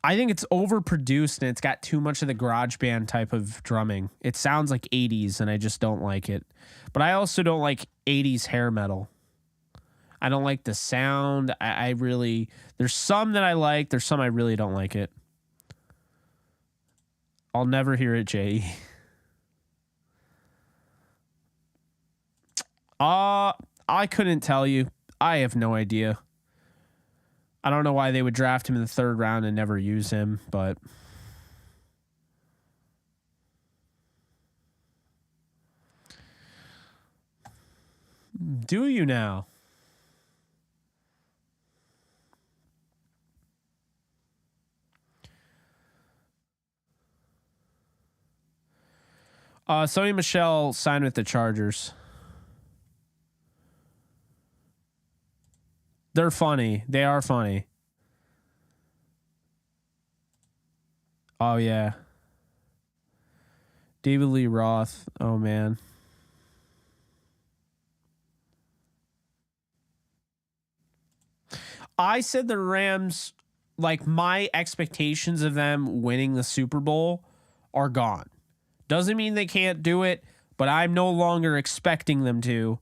Speaker 1: I think it's overproduced and it's got too much of the garage band type of drumming. It sounds like 80s and I just don't like it. But I also don't like 80s hair metal. I don't like the sound. I really, there's some that I like. There's some I really don't like it. I'll never hear it, Jay. I couldn't tell you. I have no idea. I don't know why they would draft him in the 3rd round and never use him, but do you now? Sony Michel signed with the Chargers. They're funny. They are funny. Oh, yeah. David Lee Roth. Oh, man. I said the Rams, like my expectations of them winning the Super Bowl are gone. Doesn't mean they can't do it, but I'm no longer expecting them to.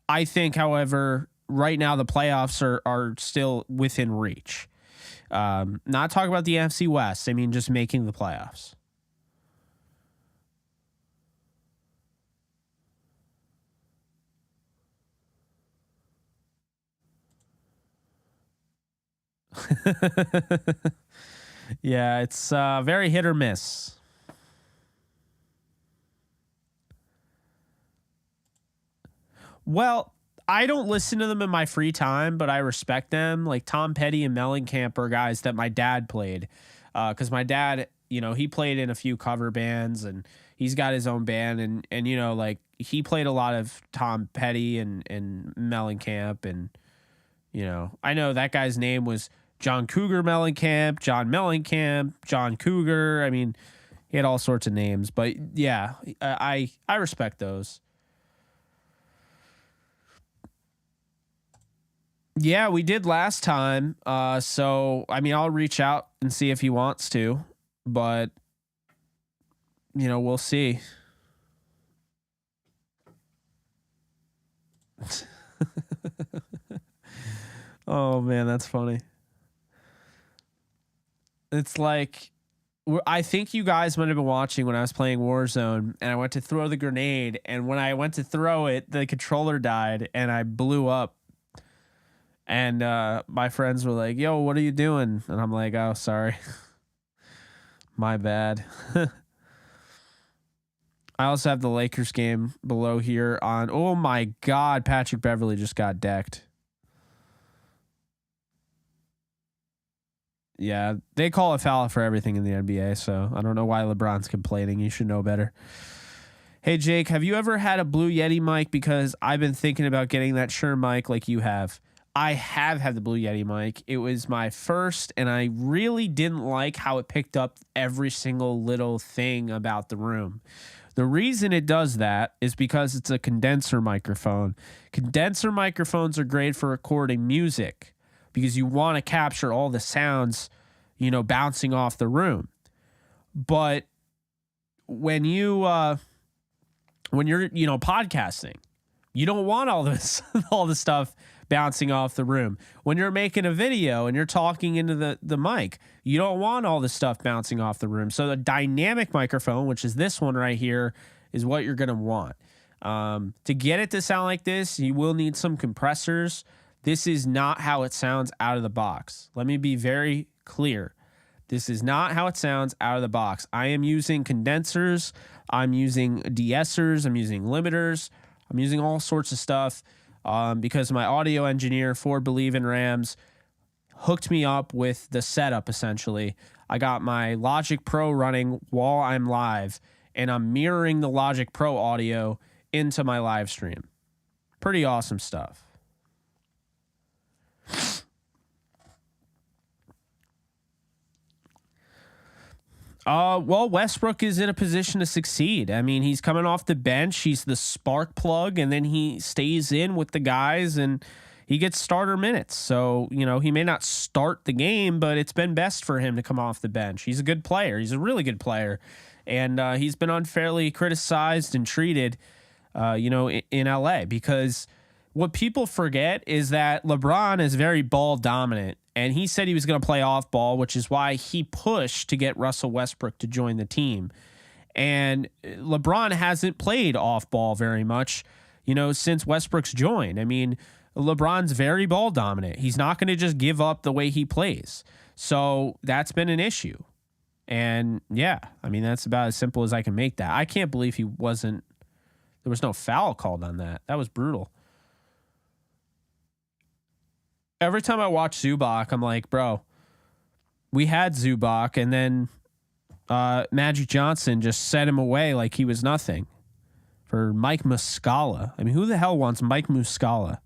Speaker 1: I think, however, right now the playoffs are still within reach. Not talking about the NFC West. I mean, just making the playoffs. Yeah, it's very hit or miss. Well, I don't listen to them in my free time, but I respect them. Like Tom Petty and Mellencamp are guys that my dad played. Because my dad, he played in a few cover bands and he's got his own band. And like he played a lot of Tom Petty and Mellencamp. And, I know that guy's name was John Cougar Mellencamp, John Mellencamp, John Cougar. I mean, he had all sorts of names. But yeah, I respect those. Yeah, we did last time. So I mean, I'll reach out and see if he wants to, but we'll see. Oh man, that's funny. It's like I think you guys might have been watching when I was playing Warzone and I went to throw the grenade and when I went to throw it, the controller died and I blew up. And my friends were like, yo, what are you doing? And I'm like, oh, sorry. My bad. I also have the Lakers game below here on. Oh, my God. Patrick Beverley just got decked. Yeah, they call a foul for everything in the NBA, so I don't know why LeBron's complaining. You should know better. Hey, Jake, have you ever had a Blue Yeti mic? Because I've been thinking about getting that Shure mic like you have. I have had the Blue Yeti mic. It was my first, and I really didn't like how it picked up every single little thing about the room. The reason it does that is because it's a condenser microphone. Condenser microphones are great for recording music because you want to capture all the sounds, bouncing off the room. But when you're podcasting, you don't want all this all the stuff bouncing off the room. When you're making a video and you're talking into the mic, you don't want all the stuff bouncing off the room. So the dynamic microphone, which is this one right here, is what you're going to want. To get it to sound like this, you will need some compressors. This is not how it sounds out of the box. Let me be very clear. This is not how it sounds out of the box. I am using condensers. I'm using de-essers. I'm using limiters. I'm using all sorts of stuff because my audio engineer for Believe in Rams hooked me up with the setup, essentially. I got my Logic Pro running while I'm live, and I'm mirroring the Logic Pro audio into my live stream. Pretty awesome stuff. Well, Westbrook is in a position to succeed. I mean, he's coming off the bench. He's the spark plug, and then he stays in with the guys, and he gets starter minutes. So, he may not start the game, but it's been best for him to come off the bench. He's a good player. He's a really good player. And he's been unfairly criticized and treated, in LA, because what people forget is that LeBron is very ball dominant. And he said he was going to play off ball, which is why he pushed to get Russell Westbrook to join the team. And LeBron hasn't played off ball very much, since Westbrook's joined. I mean, LeBron's very ball dominant. He's not going to just give up the way he plays. So that's been an issue. And yeah, I mean, that's about as simple as I can make that. I can't believe there was no foul called on that. That was brutal. Every time I watch Zubac, I'm like, bro, we had Zubac, and then Magic Johnson just set him away like he was nothing for Mike Muscala. I mean, who the hell wants Mike Muscala?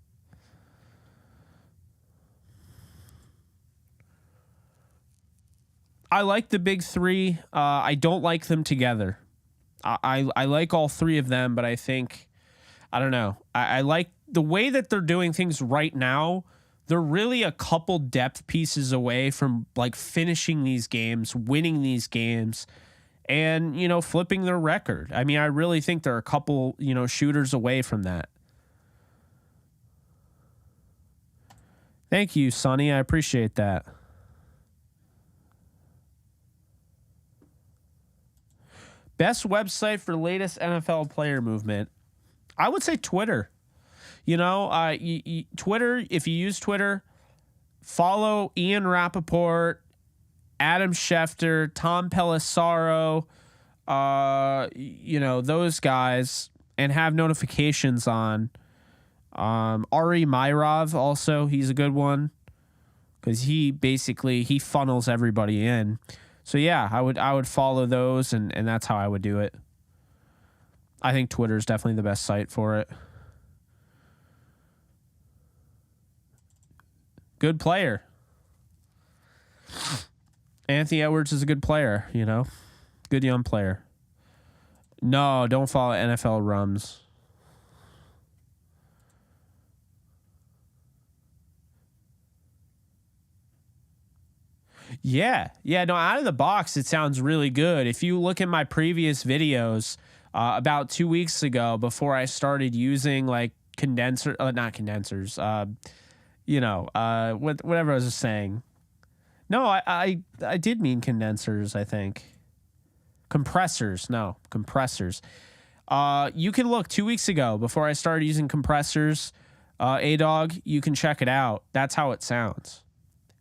Speaker 1: I like the big three. I don't like them together. I like all three of them, but I think, I don't know. I like the way that they're doing things right now. They're really a couple depth pieces away from finishing these games, winning these games, and, flipping their record. I mean, I really think they're a couple, shooters away from that. Thank you, Sonny. I appreciate that. Best website for latest NFL player movement. I would say Twitter. Twitter, if you use Twitter, follow Ian Rappaport, Adam Schefter, Tom Pelissaro, those guys, and have notifications on. Ari Myrov also, he's a good one because he funnels everybody in. So yeah, I would follow those, and that's how I would do it. I think Twitter is definitely the best site for it. Good player. Anthony Edwards is a good player, good young player. No, don't follow NFL Rums. Yeah, no, out of the box, it sounds really good. If you look at my previous videos about 2 weeks ago, before I started using not condensers, whatever I was just saying. No, I did mean condensers, I think. Compressors. You can look 2 weeks ago before I started using compressors. A-Dog, you can check it out. That's how it sounds.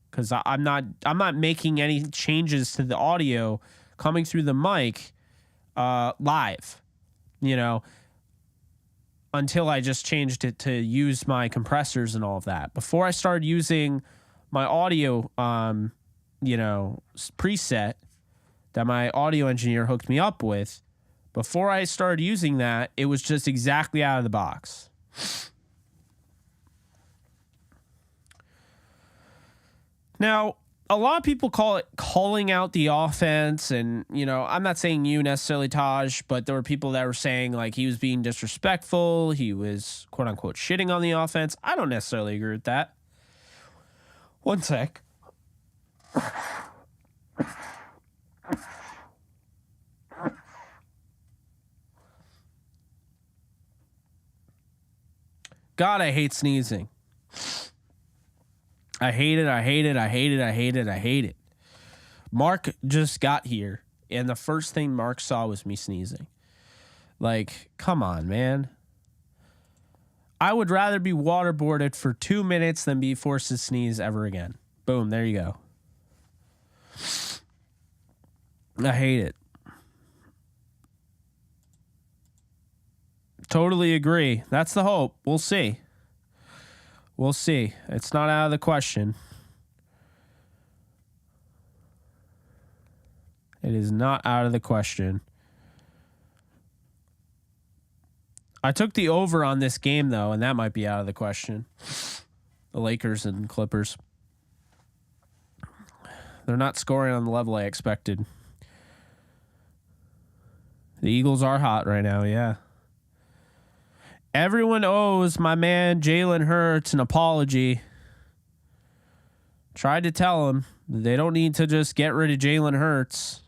Speaker 1: Because I'm not making any changes to the audio coming through the mic live, until I just changed it to use my compressors and all of that. Before I started using my audio preset that my audio engineer hooked me up with. Before I started using that, it was just exactly out of the box. Now, a lot of people call it calling out the offense. And, I'm not saying you necessarily, Taj, but there were people that were saying like he was being disrespectful. He was quote unquote shitting on the offense. I don't necessarily agree with that. One sec. God, I hate sneezing. I hate it. I hate it. I hate it. I hate it. I hate it. Mark just got here, and the first thing Mark saw was me sneezing. Like, come on, man. I would rather be waterboarded for 2 minutes than be forced to sneeze ever again. Boom, there you go. I hate it. Totally agree. That's the hope. We'll see. We'll see. It's not out of the question. It is not out of the question. I took the over on this game, though, and that might be out of the question. The Lakers and Clippers. They're not scoring on the level I expected. The Eagles are hot right now, yeah. Everyone owes my man Jalen Hurts an apology. Tried to tell him they don't need to just get rid of Jalen Hurts.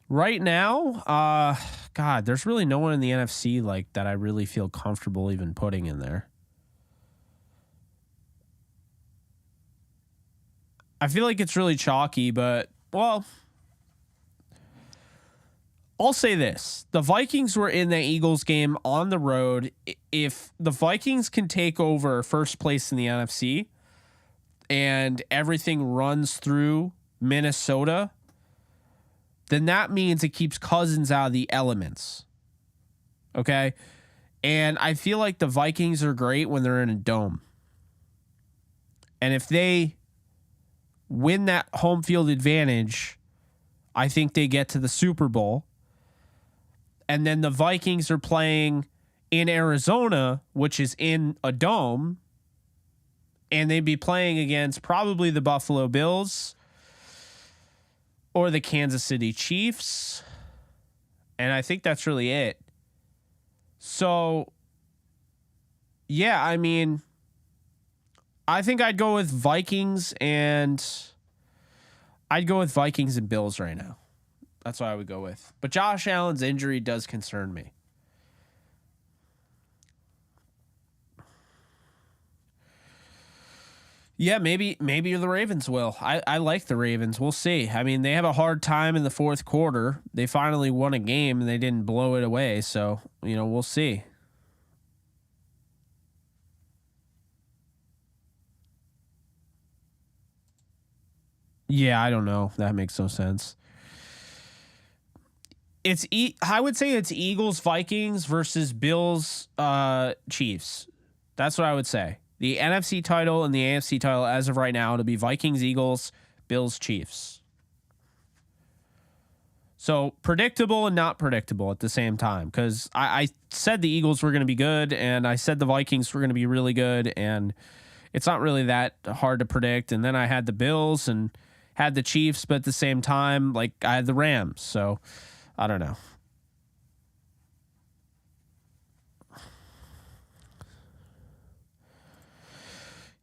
Speaker 1: Right now, God, there's really no one in the NFC like that I really feel comfortable even putting in there. I feel like it's really chalky, but, well, I'll say this. The Vikings were in the Eagles game on the road. If the Vikings can take over first place in the NFC and everything runs through Minnesota, then that means it keeps Cousins out of the elements. Okay? And I feel like the Vikings are great when they're in a dome. And if they win that home field advantage, I think they get to the Super Bowl. And then the Vikings are playing in Arizona, which is in a dome. And they'd be playing against probably the Buffalo Bills or the Kansas City Chiefs. And I think that's really it. So, yeah, I mean, I think I'd go with Vikings and Bills right now. That's what I would go with. But Josh Allen's injury does concern me. Yeah, maybe the Ravens will. I like the Ravens. We'll see. I mean, they have a hard time in the fourth quarter. They finally won a game and they didn't blow it away. So, we'll see. Yeah, I don't know. That makes no sense. I would say it's Eagles, Vikings versus Bills, Chiefs. That's what I would say. The NFC title and the AFC title as of right now to be Vikings, Eagles, Bills, Chiefs. So predictable and not predictable at the same time, because I said the Eagles were going to be good and I said the Vikings were going to be really good, and it's not really that hard to predict. And then I had the Bills and had the Chiefs, but at the same time, like, I had the Rams. So I don't know.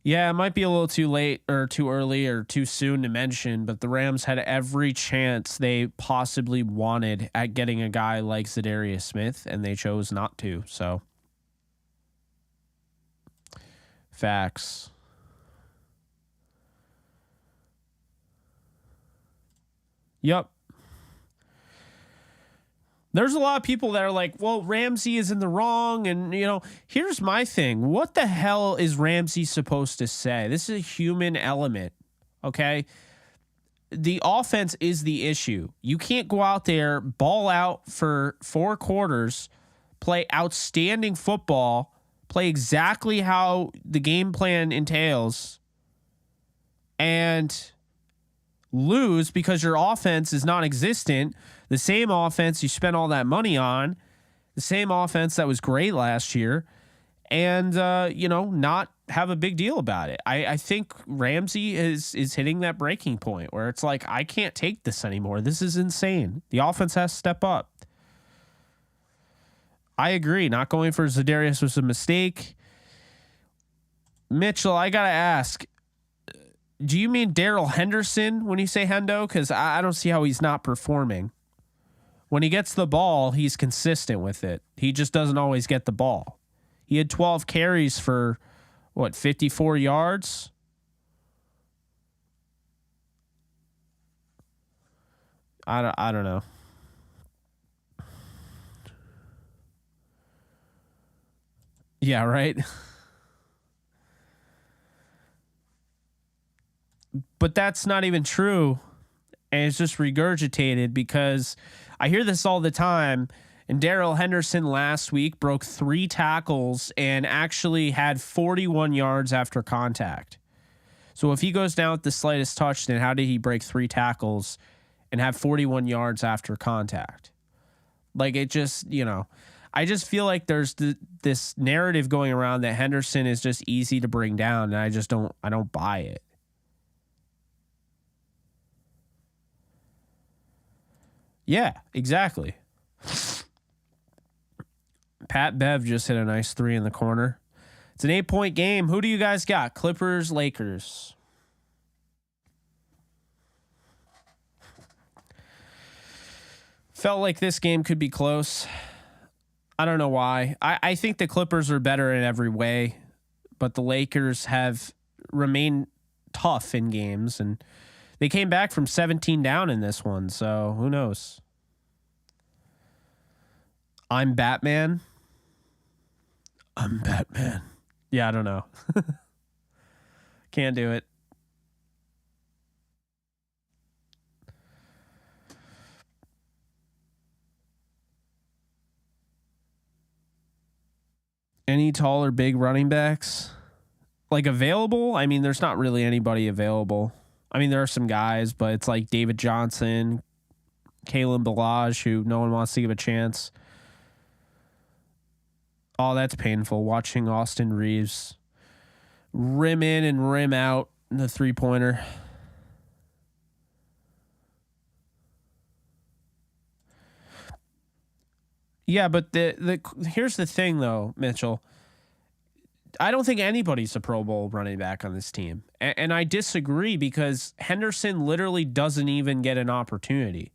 Speaker 1: Yeah, it might be a little too late or too early or too soon to mention, but the Rams had every chance they possibly wanted at getting a guy like Zadarius Smith, and they chose not to. So, facts. Yep. There's a lot of people that are like, well, Ramsey is in the wrong. And, here's my thing. What the hell is Ramsey supposed to say? This is a human element. Okay. The offense is the issue. You can't go out there, ball out for 4 quarters, play outstanding football, play exactly how the game plan entails, and lose because your offense is non-existent. The same offense you spent all that money on, the same offense that was great last year, and not have a big deal about it. I think Ramsey is hitting that breaking point where it's like, I can't take this anymore. This is insane. The offense has to step up. I agree. Not going for Za'Darius was a mistake. Mitchell, I gotta ask, do you mean Darrell Henderson when you say Hendo? Because I don't see how he's not performing. When he gets the ball, he's consistent with it. He just doesn't always get the ball. He had 12 carries for, 54 yards? I don't know. Yeah, right? But that's not even true. And it's just regurgitated because I hear this all the time. And Darrell Henderson last week broke 3 tackles and actually had 41 yards after contact. So if he goes down with the slightest touch, then how did he break 3 tackles and have 41 yards after contact? Like, it just, I just feel like there's this narrative going around that Henderson is just easy to bring down. And I don't buy it. Yeah, exactly. Pat Bev just hit a nice 3 in the corner. It's an 8-point game. Who do you guys got? Clippers, Lakers. Felt like this game could be close. I don't know why. I think the Clippers are better in every way, but the Lakers have remained tough in games, and they came back from 17 down in this one, so who knows? I'm Batman. Yeah, I don't know. Can't do it. Any tall or big running backs? Like available? I mean, there's not really anybody available. I mean, there are some guys, but it's like David Johnson, Kalen Ballage, who no one wants to give a chance. Oh, that's painful. Watching Austin Reeves rim in and rim out the 3-pointer. Yeah, but the here's the thing though, Mitchell. I don't think anybody's a Pro Bowl running back on this team. And I disagree because Henderson literally doesn't even get an opportunity.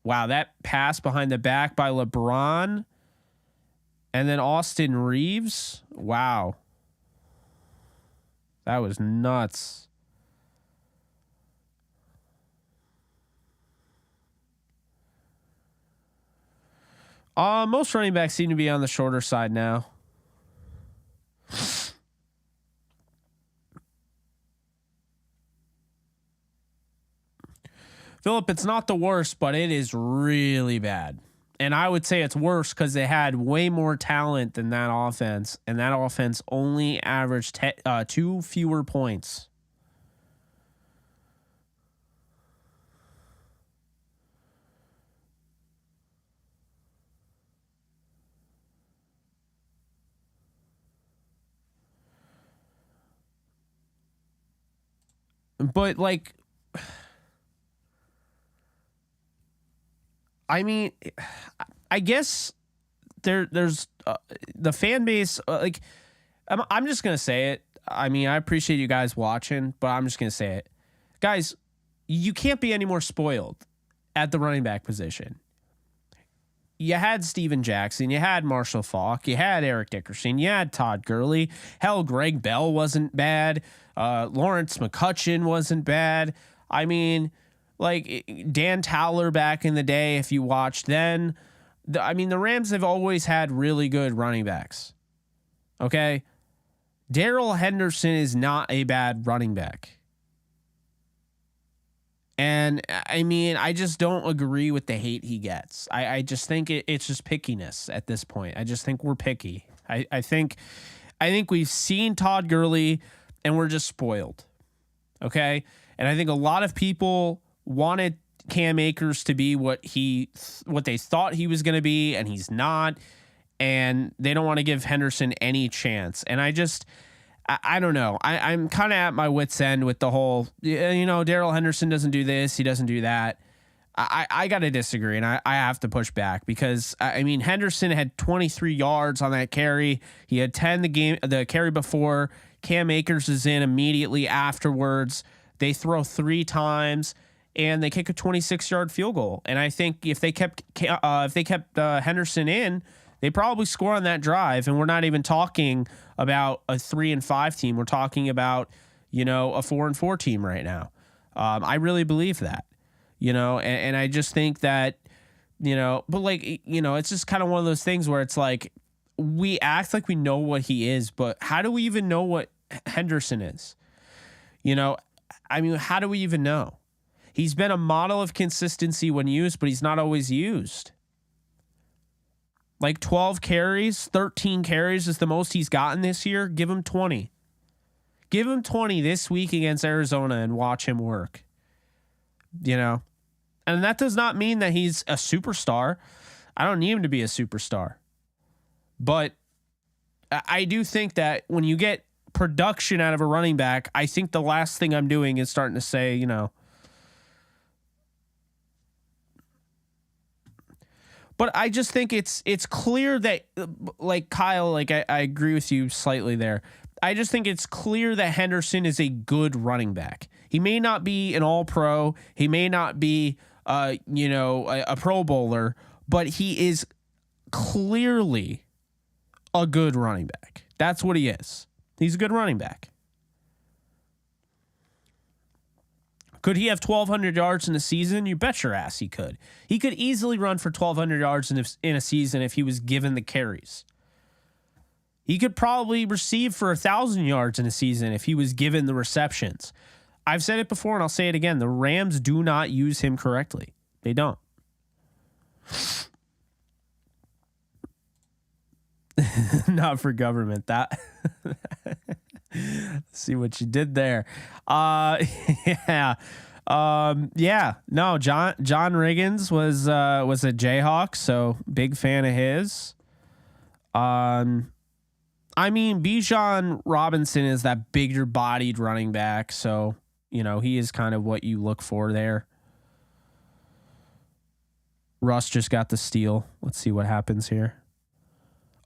Speaker 1: Wow, that pass behind the back by LeBron. And then Austin Reeves. Wow. That was nuts. Most running backs seem to be on the shorter side now. Philip, it's not the worst, but it is really bad. And I would say it's worse because they had way more talent than that offense. And that offense only averaged 2 fewer points. But like, I mean, I guess there's the fan base. Like, I'm just gonna say it. I mean, I appreciate you guys watching, but I'm just gonna say it, guys. You can't be any more spoiled at the running back position. You had Steven Jackson, you had Marshall Faulk, you had Eric Dickerson, you had Todd Gurley. Hell, Greg Bell wasn't bad. Lawrence McCutcheon wasn't bad. I mean, like Dan Towler back in the day, if you watched then, the Rams have always had really good running backs. Okay. Darrell Henderson is not a bad running back. And I mean, I just don't agree with the hate he gets. I just think it's just pickiness at this point. I just think we're picky. I think we've seen Todd Gurley and we're just spoiled. Okay. And I think a lot of people wanted Cam Akers to be what they thought he was going to be, and he's not. And they don't want to give Henderson any chance. And I don't know. I'm kind of at my wit's end with the whole, Darrell Henderson doesn't do this, he doesn't do that. I got to disagree, and I have to push back because, Henderson had 23 yards on that carry. He had 10 the carry before. Cam Akers is in immediately afterwards. They throw 3 times, and they kick a 26-yard field goal. And I think if they kept Henderson in, they probably score on that drive. And we're not even talking about a 3-5 team. We're talking about, a 4-4 team right now. I really believe that, and I just think that, but it's just kind of one of those things where it's like, we act like we know what he is, but how do we even know what Henderson is? How do we even know? He's been a model of consistency when used, but he's not always used. Like 12 carries, 13 carries is the most he's gotten this year. Give him 20. Give him 20 this week against Arizona and watch him work. And that does not mean that he's a superstar. I don't need him to be a superstar. But I do think that when you get production out of a running back, I think the last thing I'm doing is starting to say, But I just think it's clear that, like Kyle, I agree with you slightly there. I just think it's clear that Henderson is a good running back. He may not be an all-pro. He may not be, a Pro Bowler, but he is clearly a good running back. That's what he is. He's a good running back. Could he have 1,200 yards in a season? You bet your ass he could. He could easily run for 1,200 yards in a season if he was given the carries. He could probably receive for 1,000 yards in a season if he was given the receptions. I've said it before and I'll say it again. The Rams do not use him correctly. They don't. Not for government. That see what you did there. Yeah. Yeah. No, John Riggins was a Jayhawk, so big fan of his. Bijan Robinson is that bigger bodied running back, so he is kind of what you look for there. Russ just got the steal. Let's see what happens here.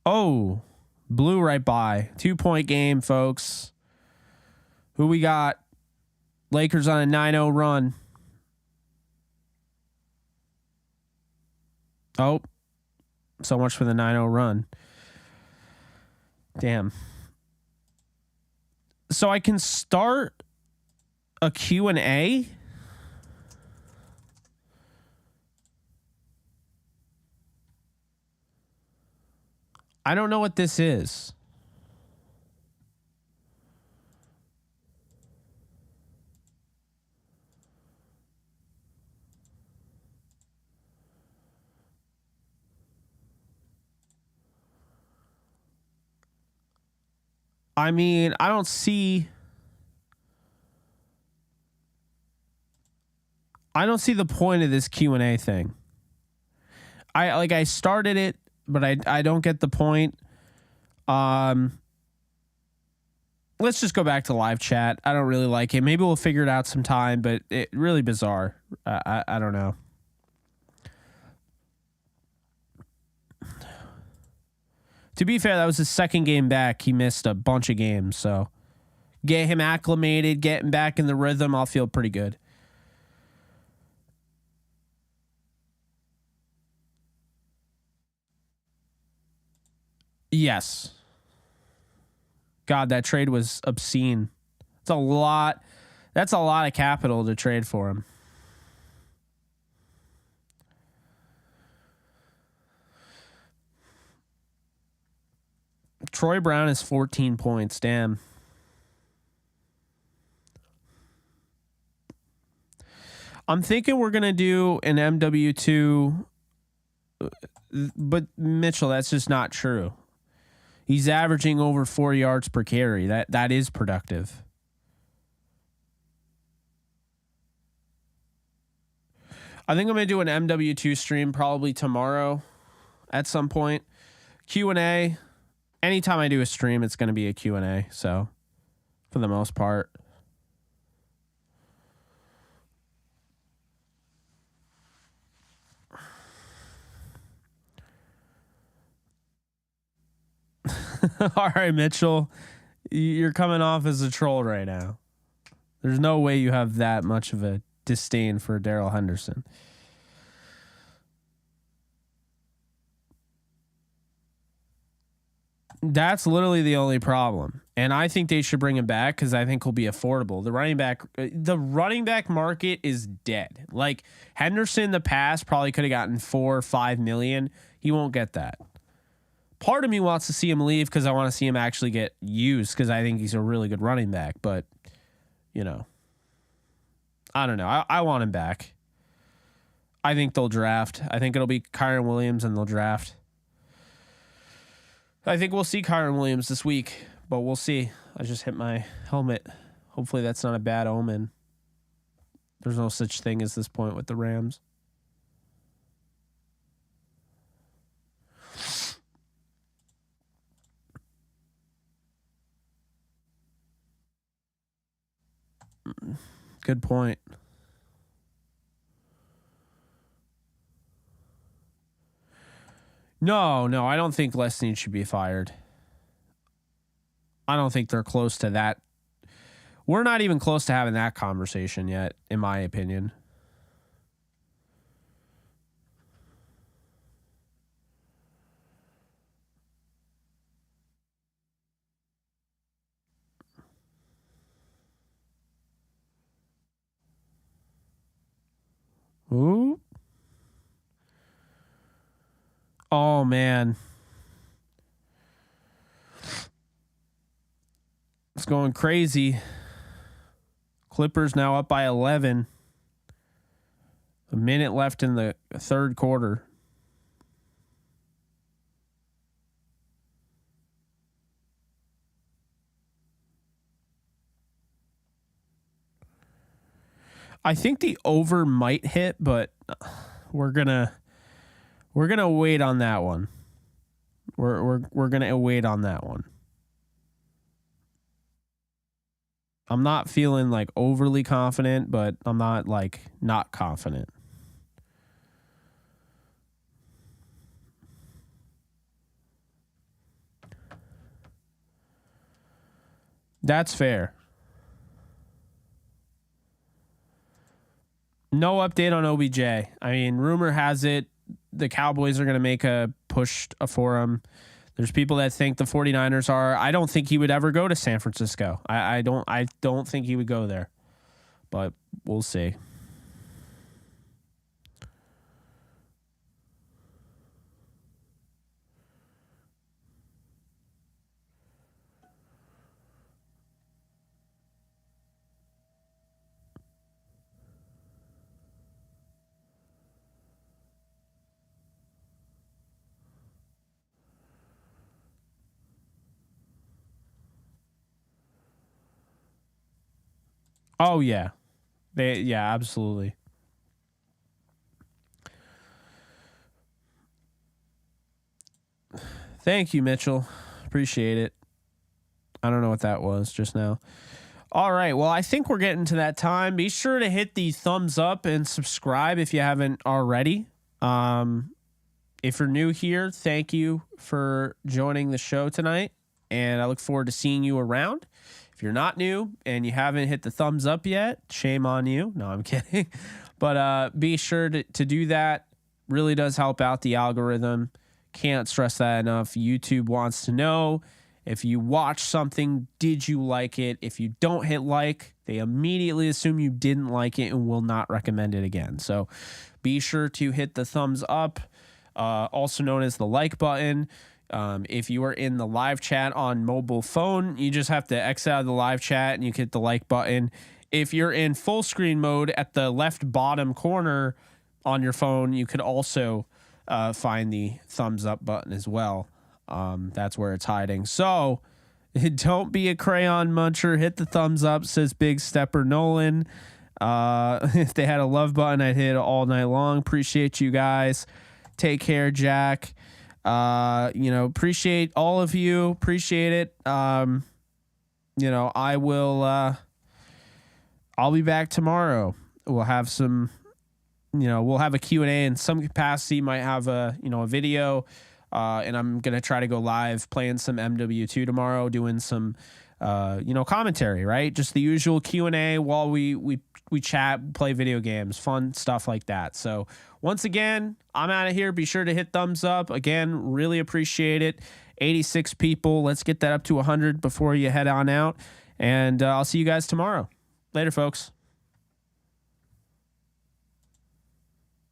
Speaker 1: Oh, blew right by. 2-point game, folks. Who we got? Lakers on a 9-0 run. Oh, so much for the 9-0 run. Damn. So I can start a Q&A. I don't know what this is. I don't see the point of this Q&A thing. I started it, but I don't get the point. Let's just go back to live chat. I don't really like it. Maybe we'll figure it out sometime, but it really bizarre. I don't know. To be fair, that was his second game back. He missed a bunch of games, so get him acclimated, get him back in the rhythm. I'll feel pretty good. Yes. God, that trade was obscene. It's a lot. That's a lot of capital to trade for him. Troy Brown is 14 points. Damn. I'm thinking we're going to do an MW2, but Mitchell, that's just not true. He's averaging over 4 yards per carry. That is productive. I think I'm going to do an MW2 stream probably tomorrow at some point. Q&A. Anytime I do a stream, it's going to be a Q&A. So for the most part. All right, Mitchell, you're coming off as a troll right now. There's no way you have that much of a disdain for Darrell Henderson. That's literally the only problem. And I think they should bring him back because I think he'll be affordable. The running back market is dead. Like Henderson in the past probably could have gotten 4 or 5 million. He won't get that. Part of me wants to see him leave because I want to see him actually get used because I think he's a really good running back. But, you know, I don't know. I want him back. I think they'll draft. I think it'll be Kyren Williams and they'll draft. I think we'll see Kyren Williams this week, but we'll see. I just hit my helmet. Hopefully that's not a bad omen. There's no such thing as this point with the Rams. Good point. No, I don't think Leslie should be fired. I don't think they're close to that. We're not even close to having that conversation yet, in my opinion. Ooh. Oh, man. It's going crazy. Clippers now up by 11. A minute left in the third quarter. I think the over might hit, but we're gonna wait on that one. We're gonna wait on that one. I'm not feeling like overly confident, but I'm not like not confident. That's fair. No update on OBJ. I mean, rumor has it the Cowboys are going to make a push for him. There's people that think the 49ers are. I don't think he would ever go to San Francisco. I don't think he would go there. But we'll see. Oh yeah. Yeah, absolutely. Thank you, Mitchell. Appreciate it. I don't know what that was just now. All right. Well, I think we're getting to that time. Be sure to hit the thumbs up and subscribe if you haven't already. If you're new here, thank you for joining the show tonight. And I look forward to seeing you around. If you're not new and you haven't hit the thumbs up yet, shame on you. No, I'm kidding. But be sure to do that. Really does help out the algorithm. Can't stress that enough. YouTube wants to know if you watch something, did you like it? If you don't hit like, they immediately assume you didn't like it and will not recommend it again. So be sure to hit the thumbs up, also known as the like button. If you are in the live chat on mobile phone, you just have to exit out of the live chat and you hit the like button. If you're in full screen mode at the left bottom corner on your phone, you could also find the thumbs up button as well. That's where it's hiding. So don't be a crayon muncher. Hit the thumbs up, says Big Stepper Nolan. If they had a love button, I'd hit it all night long. Appreciate you guys. Take care, Jack. Appreciate all of you. Appreciate it. I will, I'll be back tomorrow. We'll have some, we'll have a Q&A in some capacity, might have a video, and I'm going to try to go live playing some MW2 tomorrow, doing some, commentary, right? Just the usual Q&A while we chat, play video games, fun stuff like that. So once again, I'm out of here. Be sure to hit thumbs up. Again, really appreciate it. 86 people. Let's get that up to 100 before you head on out. And I'll see you guys tomorrow. Later, folks.